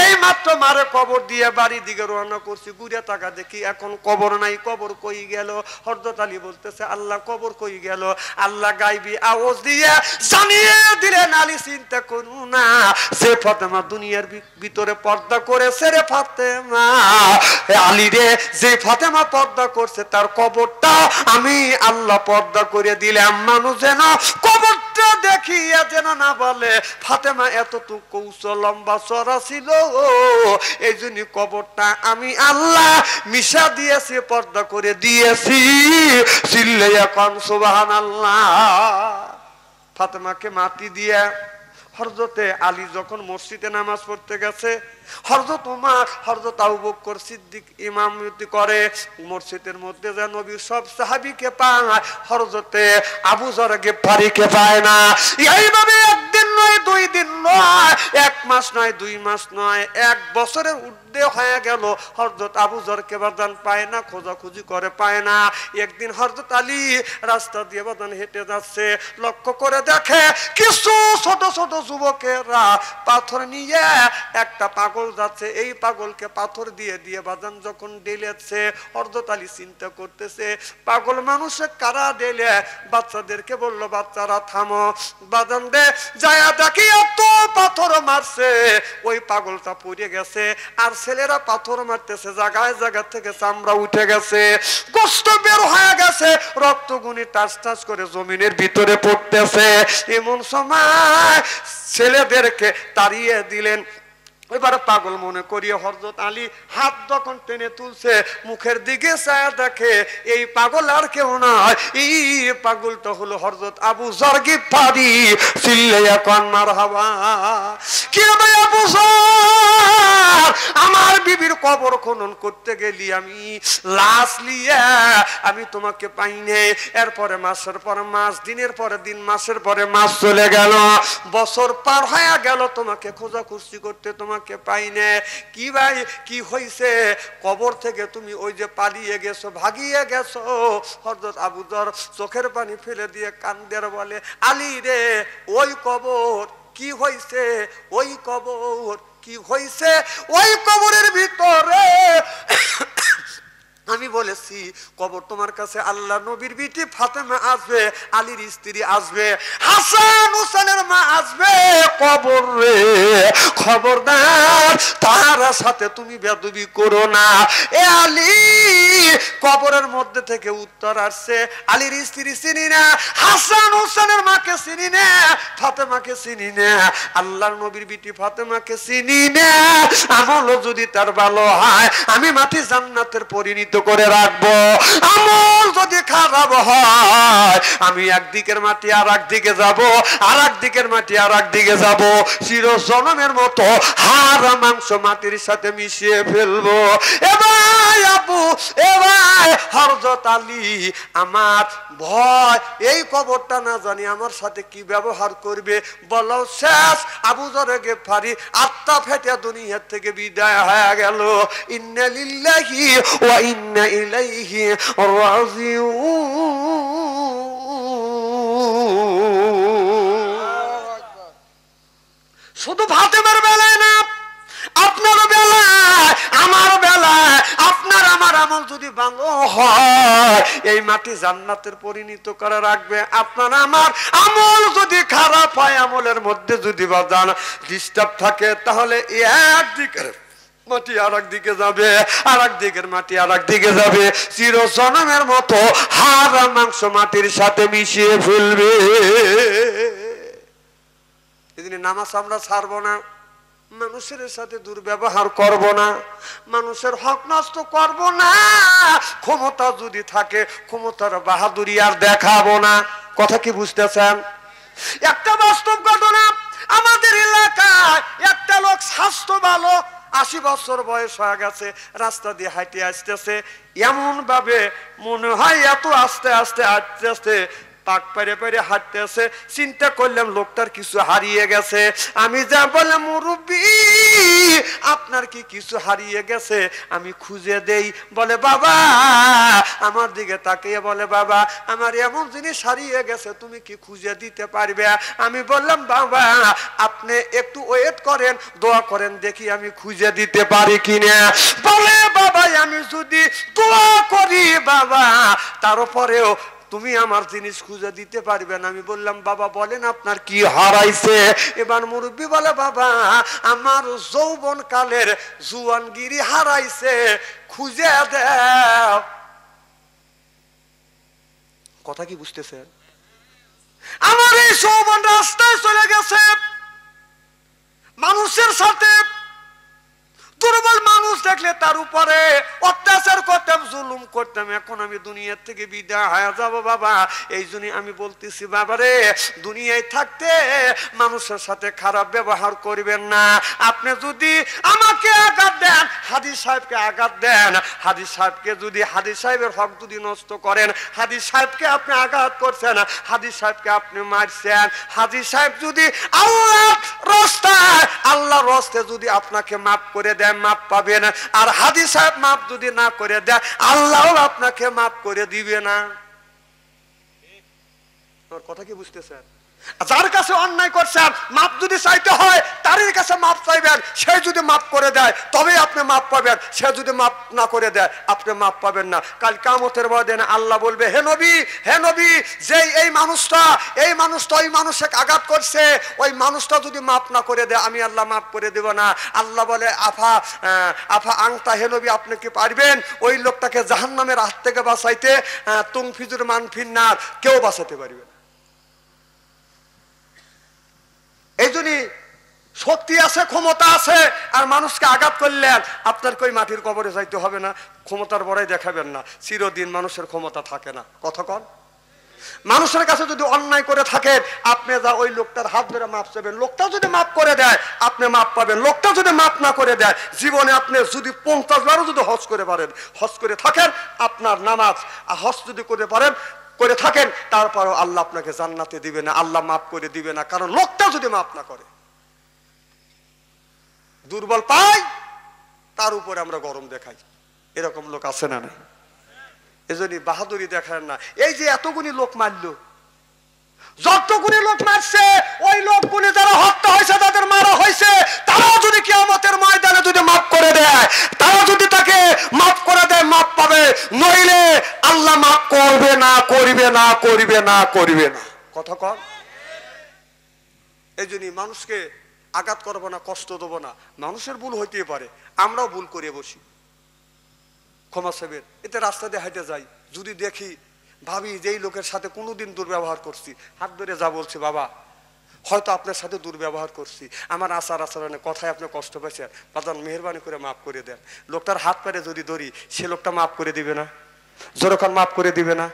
এই মাত্র মারে কবর দিয়ে বাড়ি দিকে রওনা করছি, ঘুরে টাকা দেখি এখন কবর নাই, কবর কই গেল? হযরত আলী বলতেছে, আল্লাহ কবর কই গেল? আল্লাহ গায়বী আওয়াজ দিয়ে জানিয়ে দিলেন, আলী চিন্তা করু না, যে ফাতেমা দুনিয়ার ভিতরে পর্দা করেছে রে ফাতেমা, আলী রে, যে ফাতেমা পর্দা করছে তার কবরটা আমি আল্লাহ পর্দা করে দিলাম। মানুষ যেন কবরটা দেখিয়া যেন না বলে ফাতেমা এতটুকু কৌশল লম্বা চড়া ছিল, এই জন্য কবরটা আমি আল্লাহ মিশা দিয়েছি, পর্দা করে দিয়েছি। চিল্লে এখন সুবহানাল্লাহ। ফাতেমাকে মাটি দিয়া হযরতে আলী যখন মসজিদে নামাজ পড়তে গেছে হযরত ওমর হযরত আবু বকর সিদ্দিক ইমামতি করে মসজিদের মধ্যে যে নবীর সব সাহাবীকে পায় হযরতে আবু যর গিফারিকে পায় না। এইভাবে একদিন নয় দুই দিন নয়, এক মাস নয় দুই মাস নয়, এক বছরের ঊর্ধ্বে হয়ে গেল হযরত আবু যরকে বাদান পায় না, খোঁজাখুঁজি করে পায় না। একদিন হযরত আলী রাস্তা দিয়ে বাদান হেঁটে যাচ্ছে, লক্ষ্য করে দেখে কিছু ছোট ছোট যুবকেরা পাথর নিয়ে একটা পাগল যাচ্ছে, এই পাগলকে পাথর দিয়ে দিয়ে বাদান যখন ডেলেছে হযরত আলী চিন্তা করতেছে পাগল মানুষে কারা ডেলে, বাচ্চাদেরকে বলল বাচ্চারা থামো, বাদান দে যায়া দেখি এত পাথর মারছে, ওই পাগলটা পড়ে গেছে আর ছেলেরা পাথর মারতেছে, জায়গায় জায়গা থেকে চামড়া উঠে গেছে, গোশত বের হয়ে গেছে, রক্তগুনি টাচ টাচ করে জমিনের ভিতরে পড়তেছে। এমন সময় ছেলেদেরকে তাড়িয়ে দিলেন। এবারে পাগল মনে করিয়ে হযরত আলী হাত যখন টেনে তুলছে মুখের দিকে চায় দেখে এই পাগল আর কেউ নয়, এই পাগলটা হলো হযরত আবু যর গিফারি। চিল্লাইয়া কোন মারহাবা। কি ভাই আবু যর, আমার বিবির কবর খনন করতে গেলি আমি লাশ নিয়ে আমি তোমাকে পাইনি, এরপরে মাসের পরে মাস, দিনের পরে দিন, মাসের পরে মাস চলে গেল, বছর পার হয়ে গেল, তোমাকে খোঁজাখুঁজি করতে তোমাকে পাইনে। কি ভাই কি হইছে, কবর থেকে তুমি ওই যে পালিয়ে গেছো, ভাগিয়ে গেছো। হযরত আবু যর চোখের পানি ফেলে দিয়ে কান্দের বলে আলী রে, ওই কবর কি হইছে, ওই কবর কি হইছে, ওই কবরের ভিতরে আমি বলেছি কবর তোমার কাছে আল্লাহ নবীর বিটি ফাতেমা আসবে, আলীর স্ত্রী আসবে, হাসান হোসেনের মা আসবে, কবর রে খবরদার তার সাথে তুমি বেয়াদবি করো না। এ আলী, কবরের মধ্যে থেকে উত্তর আসছে আলীর স্ত্রী চিনি না, হাসান হোসেনের মাকে চিনি না, ফাতেমাকে চিনি না, আল্লাহর নবীর বিটি ফাতেমাকে চিনি না। আমল যদি তার ভালো হয় আমি মাটি জান্নাতের পরিণত করে রাখবো, আমল যদি খারাপ হয় আমি একদিকের মাটি আর একদিকে যাব, আর একদিকের মাটি আর একদিকে যাব, চির জনমের মতো হাড় মাংস মাটির সাথে মিশিয়ে ফেলবো। এবার আপু, এবার হযরত আলী, আমার ভয় এই কবরটা না জানি আমার সাথে কি ব্যবহার করবে। বলো শেষ, আবু যর গিফারি আত্মা ফেটে দুনিয়া থেকে বিদায় হয়ে গেল। ইন্না লিল্লাহি ওয়া ইন্না ইলাইহি রাজিউন। শুধু ফাতেমার বেলায় না, আপনার বেলায়, আমার বেলায়, আপনার আমার আমল যদি ভালো হয় এই মাটি জান্নাতের পরিণত করে রাখবে। আপনার আমার আমল যদি খারাপ হয়, আমলের মধ্যে যদি বাজান ডিস্টার্ব থাকে, তাহলে একদিকের মাটি আর একদিকে যাবে, আর একদিকের মাটি আর একদিকে যাবে, চির জনমের মতো হাড় মাংস মাটির সাথে মিশিয়ে ফেলবে। এদিন নামাজ আমরা ছাড়বো না, মানুষের সাথে দুর্ব্যবহার করব না, মানুষের হক নষ্ট করব না, ক্ষমতা যদি থাকে ক্ষমতার বাহাদুরি আর দেখাবো না। কথা কি বুঝতেছেন? একটা বাস্তব ঘটনা, আমাদের এলাকায় একটা লোক স্বাস্থ্য ভালো, 80 বছর বয়স হয়ে গেছে, রাস্তা দিয়ে হাঁটে আসতেছে, এমন ভাবে মনে হয় এত আস্তে আস্তে আস্তে আস্তে পাক পেরে পেরে হাঁটতেছে। চিন্তা করলাম লোকটার কিছু হারিয়ে গেছে। আমি যা বললাম মুরব্বি আপনার কি কিছু হারিয়ে গেছে? আমি খুঁজে দেই। বলে বাবা, আমার দিকে তাকিয়ে বলে বাবা আমার এমন জিনিস হারিয়ে গেছে, তুমি কি খুঁজে দিতে পারবে? আমি বললাম বাবা আপনি একটু ওয়েট করেন, দোয়া করেন দেখি আমি খুঁজে দিতে পারি কিনা। বলে বাবা আমি যদি দোয়া করি বাবা তারপরেও তুমি আমার জিনিস খুঁজে দিতে পারবে না। আমি বললাম বাবা বলেন আপনার কি হারাইছে? এবার মুরব্বি বলে বাবা আমার যৌবন কালের জুয়ানগিরি হারাইছে, খুঁজে দাও। কথা কি বুঝতেছেন? আমার এই যৌবন রাস্তায় চলে গেছে, মানুষের সাথে দুর্বল মানুষ দেখলে তার উপরে অত্যাচার করতাম, জুলুম করতাম। এখন আমি দুনিয়ার থেকে বিদায় হয়ে যাব বাবা। এই জন্য আমি বলতেছি বাবারে, দুনিয়ায় থাকতে মানুষের সাথে খারাপ ব্যবহার করবেন না। আপনি যদি আমাকে আঘাত দেন, হাদি সাহেবকে আঘাত দেন, হাদি সাহেবকে যদি হাদি সাহেবের হক যদি নষ্ট করেন, হাদি সাহেবকে আপনি আঘাত করছেন, হাদি সাহেবকে আপনি মারছেন, হাদি সাহেব যদি আল্লাহর রাস্তায় যদি আপনাকে মাফ করে দেন, মাফ পাবেন। আর হাদি সাহেব মাফ যদি না করে দেয়, আল্লাহও আপনাকে মাফ করে দিবে না। তোর কথা কি বুঝতেছেন? যার কাছে অন্যায় করছেন, মাপ যদি চাইতে হয় তার কাছে মাপ চাইবেন। সে যদি মাপ করে দেয় তবে আপনি মাপ পাবেন, সে যদি মাপ না করে দেয় আপনি মাপ পাবেন না। কাল কিয়ামতের ময়দানে আল্লাহ বলবে, হে নবী, হে নবী, যে এই মানুষটা ওই মানুষকে আঘাত করছে, ওই মানুষটা যদি মাপ না করে দেয় আমি আল্লাহ মাপ করে দেব না। আল্লাহ বলে, আফা আংতা, হে নবী আপনি কি পারবেন ওই লোকটাকে জাহান্নামের হাত থেকে বাঁচাইতে? তুমফিজুর মানফিন নার, কেউ বাঁচাতে পারবে না। এই জন্যই শক্তি আছে, ক্ষমতা আছে, আর মানুষকে আঘাত করলেন আপনার কই মাটির কবরে যাইতে হবে না, ক্ষমতার বড়াই দেখাবেন না। চিরদিন মানুষের ক্ষমতা থাকে না। কথা কন, মানুষের কাছে যদি অন্যায় করে থাকেন আপনি যা ওই লোকটার হাত ধরে মাপ চাইবেন, লোকটা যদি মাপ করে দেয় আপনি মাপ পাবেন। লোকটা যদি মাপ না করে দেয়, জীবনে আপনি যদি 50 বারও যদি হজ করে পারেন, হজ করে থাকেন, আপনার নামাজ আর হজ যদি করে থাকেন, তারপরও আল্লাহ আপনাকে জান্নাতে দিবে না, আল্লাহ মাফ করে দিবে না। কারণ লোকটা যদি মাফ না করে, দুর্বল পাই তার উপরে আমরা গরম দেখাই, এরকম লোক আছে না নাই? এজন্যই বাহাদুরি দেখান না। এই যে এতগুলি লোক মারলো, যতগুলি লোক মারছে, ওই লোকগুলি যারা হত্যা হয়েছে, তাদের মারা হয়েছে, তারাও যদি কিয়ামতের ময়দানে যদি মাফ করে দেয়, তারা যদি তাকে মাফ করে দেয়, মাফ পাবে। নইলে আল্লাহ মাফ করবে না, করবে না, করবে না, করবে না। কথা কন। এই জন্যই মানুষকে আঘাত করবো না, কষ্ট দেবো না। মানুষের ভুল হইতেই পারে, আমরাও ভুল করে বসি, ক্ষমা চাইবেন। এতে রাস্তা দিয়ে হাঁটে যাই, যদি দেখি ভাবি যে এই লোকের সাথে কোনোদিন দুর্ব্যবহার করছি, হাত ধরে যা বলছি, বাবা হয়তো আপনার সাথে দুর্ব্যবহার করছি, আমার আচরণে কথায় আপনি কষ্ট পাইছেন, বাজান মেহরবানি করে মাফ করে দেন। লোকটার হাত পেরে যদি ধরি, সে লোকটা মাফ করে দিবে না? যখন মাফ করে দিবে না।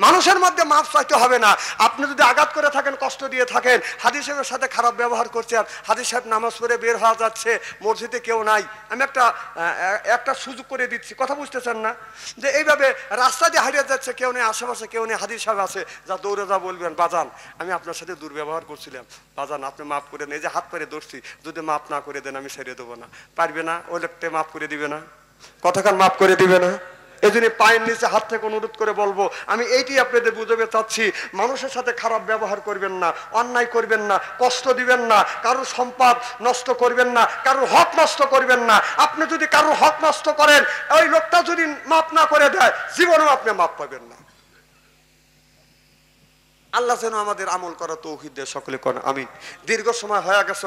মানুষের মধ্যে মাফ চাইতে হবে না। আপনি যদি আঘাত করে থাকেন, কষ্ট দিয়ে থাকেন, হাদি সাহেবের সাথে খারাপ ব্যবহার করছেন, হাদি সাহেব নামাজ পড়ে বের হওয়া যাচ্ছে, মসজিদে কেউ নাই, আমি একটা সুযোগ করে দিচ্ছি, কথা বুঝতেছেন না? যে এইভাবে রাস্তা দিয়ে হারিয়ে যাচ্ছে, কেউ নেই আশেপাশে, কেউ নেই, হাদি সাহেব আছে, যা দৌড়ে যা বলবেন, বাজান আমি আপনার সাথে দুর্ব্যবহার করছিলাম, বাজান আপনি মাফ করে দেন, এই যে হাত পেরে ধরছি, যদি মাফ না করে দেন আমি ছেড়ে দেবো না। পারবে না? ওই লোকটা মাফ করে দিবে না? কতক্ষণ মাফ করে দিবে না? এই জন্য পায়ের নিচে হাত থেকে অনুরোধ করে বলবো, আমি এইটি আপনাদের বুঝাতে চাচ্ছি, মানুষের সাথে খারাপ ব্যবহার করবেন না, অন্যায় করবেন না, কষ্ট দিবেন না, কারোর সম্পদ নষ্ট করবেন না, কারোর হক নষ্ট করবেন না। আপনি যদি কারোর হক নষ্ট করেন, ওই লোকটা যদি মাফ না করে দেয়, জীবনেও আপনি মাফ পাবেন না। আল্লাহ যেন আমাদের আমল করা তৌফিক দেয়, সকলে করেন আমিন। দীর্ঘ সময় হয়ে গেছে,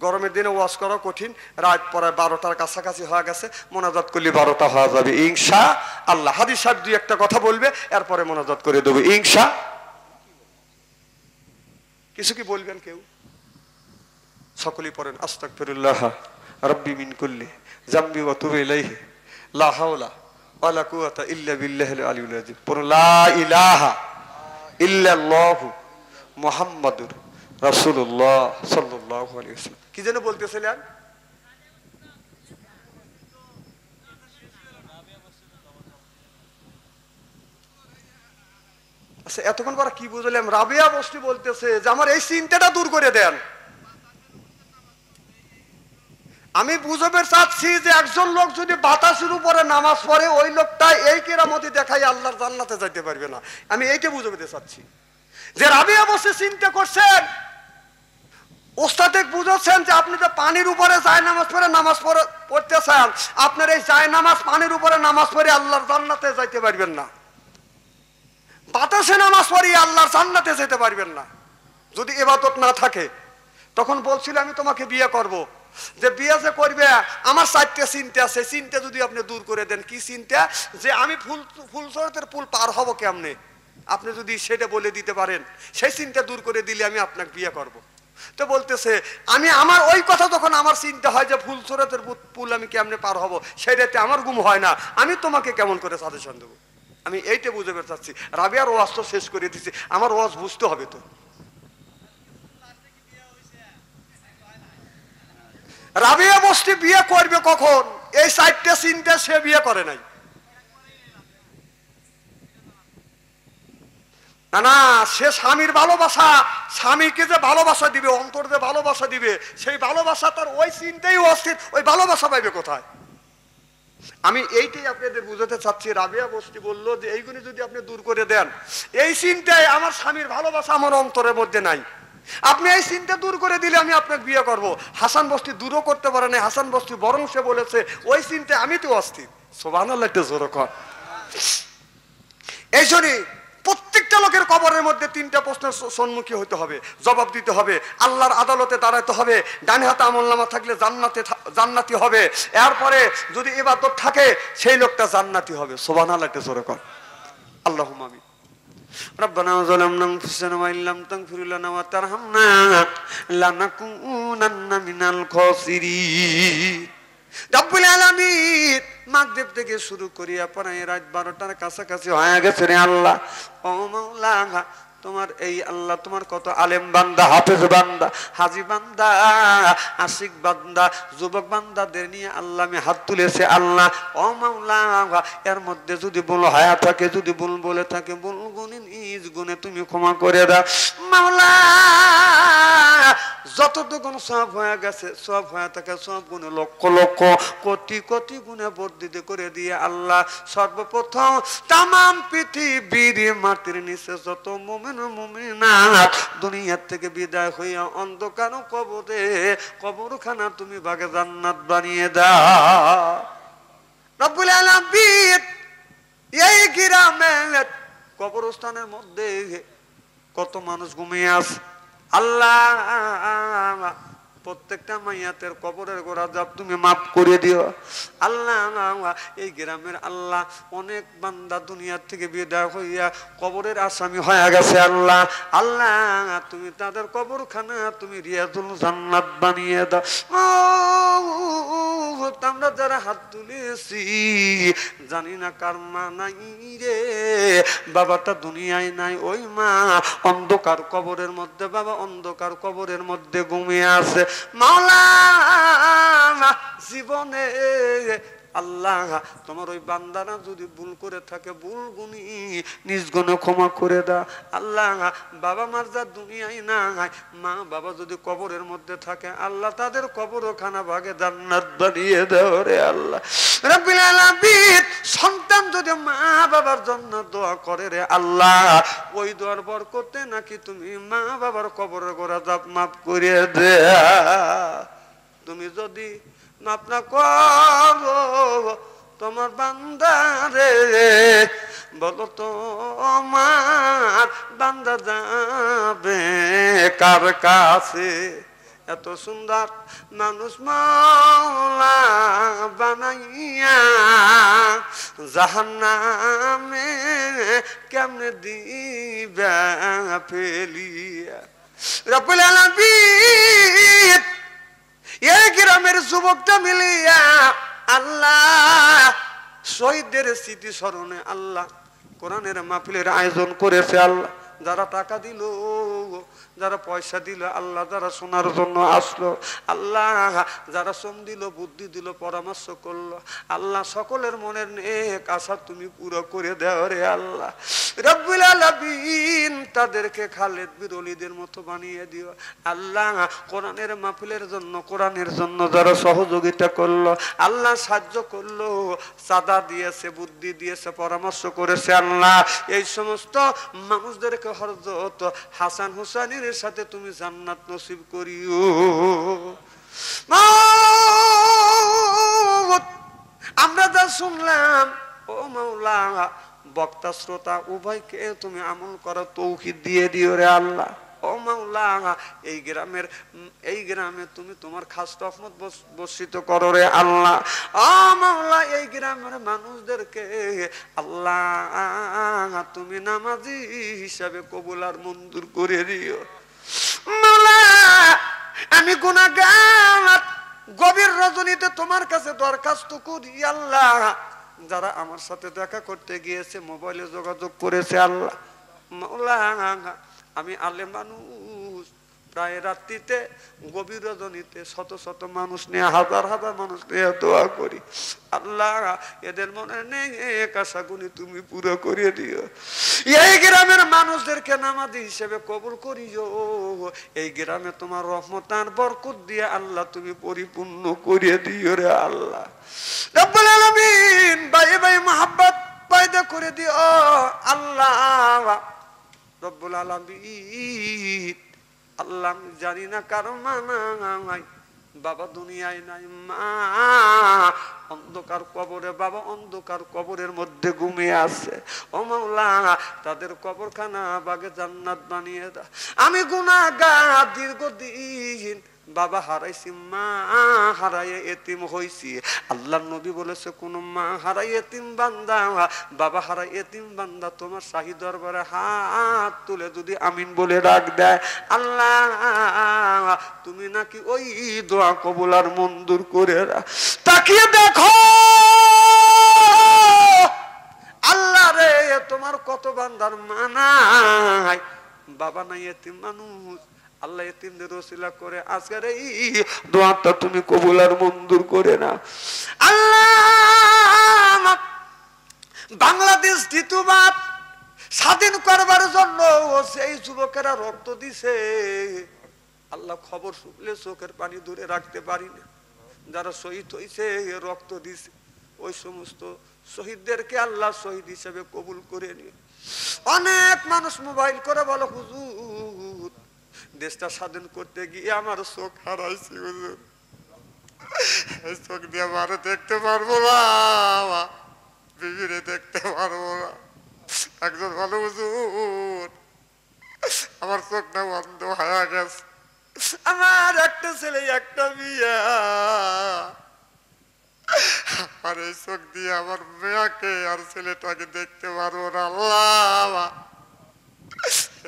গরমের দিনে ওয়াজ করা কঠিন, রাত পরে 12টার কাছাকাছি হয়ে গেছে, মোনাজাত করলে 12টা হয়ে যাবে ইনশা আল্লাহ। হাদিস সাহেব দুই একটা কথা বলবে, এরপরে মোনাজাত করে দেবো ইনশা। কিছু কি বলবেন কেউ? সকলেই পড়েন আস্তাগফিরুল্লাহ রাব্বি মিন কুল্লি যামবি ওয়া তুবু ইলাইহি লা হাওলা ওয়ালা কুওয়াতা ইল্লা বিল্লাহিল আলিয়্যিল আযীম। পড়ুন লা ইলাহা ইল্লাল্লাহু মুহাম্মাদুর রাসূলুল্লাহ সাল্লাল্লাহু আলাইহি ওয়াসাল্লাম। কি যেন বলতেছিলেন? আচ্ছা, এতক্ষণ পর কি বুঝলাম? রাবিয়া বস্তি বলতেছে যে আমার এই চিন্তাটা দূর করে দেন। আমি বুঝাতে চাচ্ছি যে একজন লোক যদি বাতাসের উপরে নামাজ পড়ে, ওই লোকটা এই কেরামতি দেখাই আল্লাহর জান্নাতে যাইতে পারবে না। আমি এইটা বুঝাতে চাচ্ছি যে রাবিয়া বস্তি চিন্তা করছেন, ওস্তাদে বুঝাচ্ছেন যে আপনি তো পানির উপরে নামাজ পড়তে চান, আপনার এই নামাজ পানির উপরে নামাজ পড়ে আল্লাহর জান্নাতে যাইতে পারবেন না। বাতাসে নামাজ পড়িয়ে আল্লাহর জান্নাতে যেতে পারবেন না যদি ইবাদত না থাকে। তখন বলছিল আমি তোমাকে বিয়ে করব, যে বিয়ে যে করবে আমার 4টে চিন্তা আছে, চিন্তা যদি আপনি দূর করে দেন। কি চিন্তা? যে আমি ফুলসরতের পুল পার হব কেমনে, আপনি যদি সেটা বলে দিতে পারেন, সেই চিন্তা দূর করে দিলে আমি আপনাকে বিয়ে করব। তো বলতেছে আমি আমার ওই কথা যখন আমার চিন্তা হয় যে ফুলসরাতের পুল আমি কেমনে পার হব, সেইটাতে আমার ঘুম হয় না, আমি তোমাকে কেমন করে সাজেশন দেবো? আমি এইটা বুঝে বের চাচ্ছি। রাবিয়ার ওয়াজ তো শেষ করে দিচ্ছি, আমার ওয়াজ বুঝতে হবে তো। রাবিয়া বস্তি বিয়ে করবে কখন? এই 4টে চিন্তা সে বিয়ে করে নাই। না না, সে স্বামীর ভালোবাসা, স্বামীকে যে ভালোবাসা দিবে, অন্তর যে ভালোবাসা দিবে, সেই ভালোবাসা তার ওই চিন্তাই অস্থির, ওই ভালোবাসা পাইবে কোথায়? আমি এইটাই আপনাদের বুঝাতে চাচ্ছি। রাবিয়া বস্তি বললো যে এইগুলি যদি আপনি দূর করে দেন, এই চিন্তায় আমার স্বামীর ভালোবাসা আমার অন্তরের মধ্যে নাই, আপনি এই চিন্তা দূর করে দিলে আমি আপনাকে বিয়ে করব। হাসান বস্তি দূরও করতে পারে না। হাসান বস্তি বরং সে বলেছে ওই চিন্তায় আমি তো অস্থির। সুবহানাল্লাহ, একটু জোরে কর। এই জন্যই প্রত্যেকটা লোকের কবরের মধ্যে 3টা প্রশ্নের সম্মুখীন হতে হবে, জবাব দিতে হবে, আল্লাহর আদালতে দাঁড়াতে হবে। ডান হাতে আমলনামা থাকলে জান্নাতি হবে, এরপরে যদি ইবাদত থাকে সেই লোকটা জান্নাতি হবে। সুবহানাল্লাহ, একটু জোরে কর। আল্লাহুম্মা আমিন। ربنا ظلمنا أنفسنا وإن لم تغفر لنا وترحمنا لنكونن من الخاسرين। রব্বুল আলামিন মাগরিব থেকে শুরু করিয়া পড়ায় রাত 12টার কাছাকাছি হয়ে গেছে রে আল্লাহ। ও মাওলা, তোমার এই আল্লাহ তোমার কত আলেম বান্দা, হাফেজ বান্দা, হাজি বান্দা, আশিক বান্দা, যুবক বান্দাদের নিয়ে আল্লাহ আমি হাত তুলেছে আল্লাহ। ও মাওলা, এর মধ্যে যদি ভুল হয়ে থাকে, যদি ভুল বলে থাকে, ভুল গুণে নিজ গুণে তুমি ক্ষমা করে দাও মাওলা। যতটুকু সব হয়ে গেছে, সব হয়ে থাকে, সব গুণে লক্ষ লক্ষ কোটি কোটি গুণে বর্ধিত করে দিয়ে আল্লাহ সর্বপ্রথম তামাম পৃথিবীর মাটির নিচে যত মুমিন মুমিনাত দুনিয়ার থেকে বিদায় হইয়া অন্ধকার কবরে, কবরখানা তুমি ভাগে জান্নাত বানিয়ে দাও রব্বুল আলামিন। এই গ্রামের কবরস্থানের মধ্যে কত মানুষ ঘুমিয়ে আছে আল্লাহ, প্রত্যেকটা মাইয়াতের কবরের গোড়া যাব তুমি মাফ করে দিও আল্লাহ। এই গ্রামের আল্লাহ অনেক বান্দা দুনিয়ার থেকে বিদায় হইয়া কবরের আসামি হয়ে গেছে আল্লাহ। আল্লাহ তুমি তাদের কবরখানা তুমি রিয়াজুল জান্নাত বানিয়ে দাও। আমরা যারা হাত তুলেছি জানি না কার মা নাই রে, বাবাটা দুনিয়ায় নাই, ওই মা অন্ধকার কবরের মধ্যে, বাবা অন্ধকার কবরের মধ্যে ঘুমিয়ে আছে মাওলা। জীবনে আল্লাহ তোমার ওই বান্দারা যদি ভুল করে থাকে, ভুল গুনি নিজ গুণে ক্ষমা করে দাও আল্লাহ। বাবা মার যা দুনিয়ায় নাই, মা বাবা যদি কবরের মধ্যে থাকে আল্লাহ তাদের কবরখানা ভাগে জান্নাত বানিয়ে দাও রে আল্লাহ রাব্বুল আলামিন। সন্তান যদি মা বাবার জন্য দোয়া করে রে আল্লাহ, ওই দোয়ার বরকতে নাকি তুমি মা বাবার কবরের গোড়া যাব মাফ করে দে। তুমি যদি মাফ না করো তোমার বান্দারে, বলো তো আমার বান্দা যাবে কার কাছে? এত সুন্দর মানুষ মাওলা বানাইয়া জাহান্নামে কেমনে দিবা ফেলিয়া রব্বুল আলামিন। এই গ্রামের যুবকটা মিলিয়া আল্লাহ শহীদদের স্মৃতি স্মরণে আল্লাহ কোরআনের মাহফিলের আয়োজন করেছে আল্লাহ। যারা টাকা দিল, যারা পয়সা দিল আল্লাহ, যারা শোনার জন্য আসলো আল্লাহ, যারা শ্রম দিল, বুদ্ধি দিল, পরামর্শ করলো আল্লাহ, সকলের মনের নেক আশা তুমি পুরো করে দাও রে আল্লাহ রব্বুল আলামিন। তাদেরকে খালেদ বীর ওলীদের মতো বানিয়ে দিও আল্লাহ। কোরআনের মাহফিলের জন্য, কোরআনের জন্য যারা সহযোগিতা করলো আল্লাহ, সাহায্য করলো, চাঁদা দিয়েছে, বুদ্ধি দিয়েছে, পরামর্শ করেছে আল্লাহ, এই সমস্ত মানুষদেরকে হযরত হাসান হুসাইনের সাথে তুমি জান্নাত নসিব করিও। আমরা যা শুনলাম ও মাওলা, বক্তা শ্রোতা উভয়কে তুমি আমল করার তৌফিক দিয়ে দিও রে আল্লাহ। ও মাওলা, এই গ্রামে তুমি তোমার খাস রহমত বর্ষিত করো রে আল্লাহ। ও মাওলা, এই গ্রামের মানুষদেরকে আল্লাহ তুমি নামাজি হিসাবে কবুল আর মঞ্জুর করে দিও মাওলা। আমি গুনাহগার গভীর রজনীতে তোমার কাছে দরখাস্ত করি আল্লাহ, যারা আমার সাথে দেখা করতে গিয়েছে, মোবাইলে যোগাযোগ করেছে আল্লাহ মাওলা, আমি আলেম মানুষ, প্রায় রাত্রিতে গভীর রজনীতে শত শত মানুষ নিয়ে, হাজার হাজার মানুষ নিয়ে দোয়া করি আল্লাহ, এদের মনে নেই এক আশাগুনি তুমি পুরো করিয়ে দিও। এই গ্রামের মানুষদেরকে নামাজি হিসেবে কবুল করিও। এই গ্রামে তোমার রহমত আর বরকত দিয়ে আল্লাহ তুমি পরিপূর্ণ করিয়ে দিও রে আল্লাহ। রব্বুল আলামিন ভাই ভাই মহব্বত পয়দা করে দিও আল্লাহ। রব্বুল আলামিন আল্লাহ, আমি জানি না কারো মা নাই, বাবা দুনিয়ায় নাই, মা অন্ধকার কবরে, বাবা অন্ধকার কবরের মধ্যে ঘুমিয়ে আছে। ও মাওলা, তাদের কবরখানা বাগে জান্নাত বানিয়ে দাও। আমি গুনাহগার, দীর্ঘদিন বাবা হারাইছি, মা হারাইয়ে এতিম হইছি। আল্লাহর নবী বলেছে, কোন মা হারাই এতিম বান্দা, বাবা হারাই এতিম বান্দা তোমার শাহী দরবারে হাত তুলে যদি আমিন বলে ডাক দেয়, আল্লাহ তুমি নাকি ওই দোয়া কবুল আর মঞ্জুর করে। তাকিয়ে দেখো আল্লাহ রে, তোমার কত বান্দার মা নাই, বাবা নাই, এতিম মানুষ। আল্লাহ এতিমদের ওসিলা করে আজকের এই দোয়াটা তুমি কবুল আর মঞ্জুর করে না আল্লাহ। বাংলাদেশ দ্বিতীয়বার স্বাধীন করবার জন্য সেই যুবকেরা রক্ত দিছে আল্লাহ, খবর শুনলে চোখের পানি ধরে রাখতে পারি না। যারা শহীদ হয়েছে, রক্ত দিছে, ওই সমস্ত শহীদদেরকে আল্লাহ শহীদ হিসেবে কবুল করে নিয়ে। অনেক মানুষ মোবাইল করে বলো, হুজুর দেশটা স্বাধীন করতে গিয়ে আমার চোখ হারাইছি হুজুর, চোখ দিয়ে মারে দেখতে পারবো না, বিবিরে দেখতে পারবো না। একজন ভালো হুজুর, আমার চোখটা বন্ধ হয়ে গেছে, আমার একটা ছেলে একটা বিয়া, আর এই চোখ দিয়ে আমার মেয়াকে আর ছেলেটাকে দেখতে পারবো না। আল্লাহ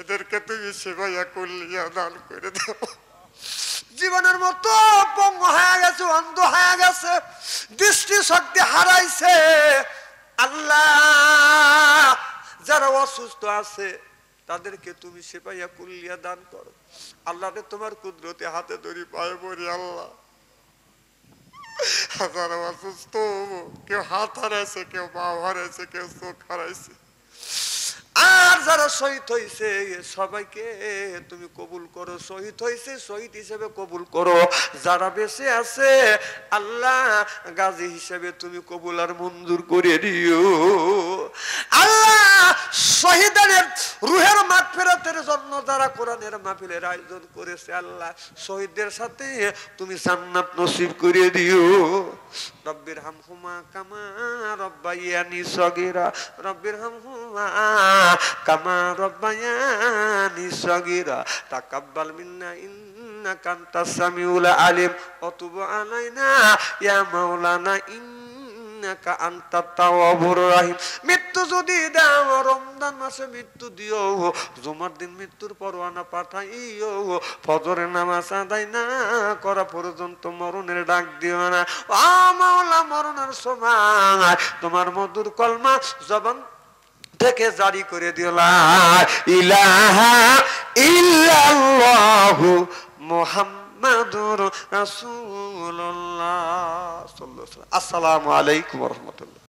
এদেরকে তুমি সেবাইয়া কুল্লিয়া দান করে দাও। জীবনের মতো পঙ্গু হয়ে গেছে, অন্ধ হয়ে গেছে, দৃষ্টি শক্তি হারাইছে আল্লাহ। যারা অসুস্থ আছে তাদেরকে তুমি সেবাইয়া কুল্লিয়া দান করো আল্লাহ। তোমার কুদরতে হাতে ধরি পায়ে পড়ি আল্লাহ। যারা অসুস্থ, কেউ হাত হারাইছে, কেউ পা হারাইছে, কেউ চোখ হারাইছে, আর যারা শহীদ হয়েছে সবাইকে তুমি কবুল করো। শহীদ হয়েছে শহীদ হিসেবে কবুল করো, যারা বেঁচে আছে আল্লাহ গাজী হিসেবে তুমি কবুল আর মঞ্জুর করে দিও আল্লাহ। শহীদের রুহের মাগফিরাতের জন্য যারা কোরআনের মাহফিলের আয়োজন করেছে আল্লাহ, শহীদদের সাথে তুমি জান্নাত নসিব করে দিও। রব্বির হামহুমা কামা রব্বায়ানি সগীরা, রব্বির হামহুমা কামা রব্বায়ানি সগীরা, তাকাব্বাল মিন্না ইন্নাকা আনতাস সামিউল আলিম, ওয়া তুব আলাইনা ইয়া মাওলানা ইন্নাকা আনতাত তাওয়াবুর রহিম। মৃত্যু যদি দাও রমজান মাসে মৃত্যু দিও, জুমার দিন মৃত্যুর পরোয়ানা পাঠাইও, ফজরের নামাজ আদায় না করা পর্যন্ত মরণের ডাক দিও না। ও মাওলা, মরণের সময় তোমার মধুর কলমা জবান থেকে জারি করে দিও, লা ইলাহা ইল্লাল্লাহু মুহাম্মাদুর রাসূলুল্লাহ সাল্লাল্লাহু আলাইহি ওয়াসাল্লাম। আসসালামু আলাইকুম ওয়া রাহমাতুল্লাহ।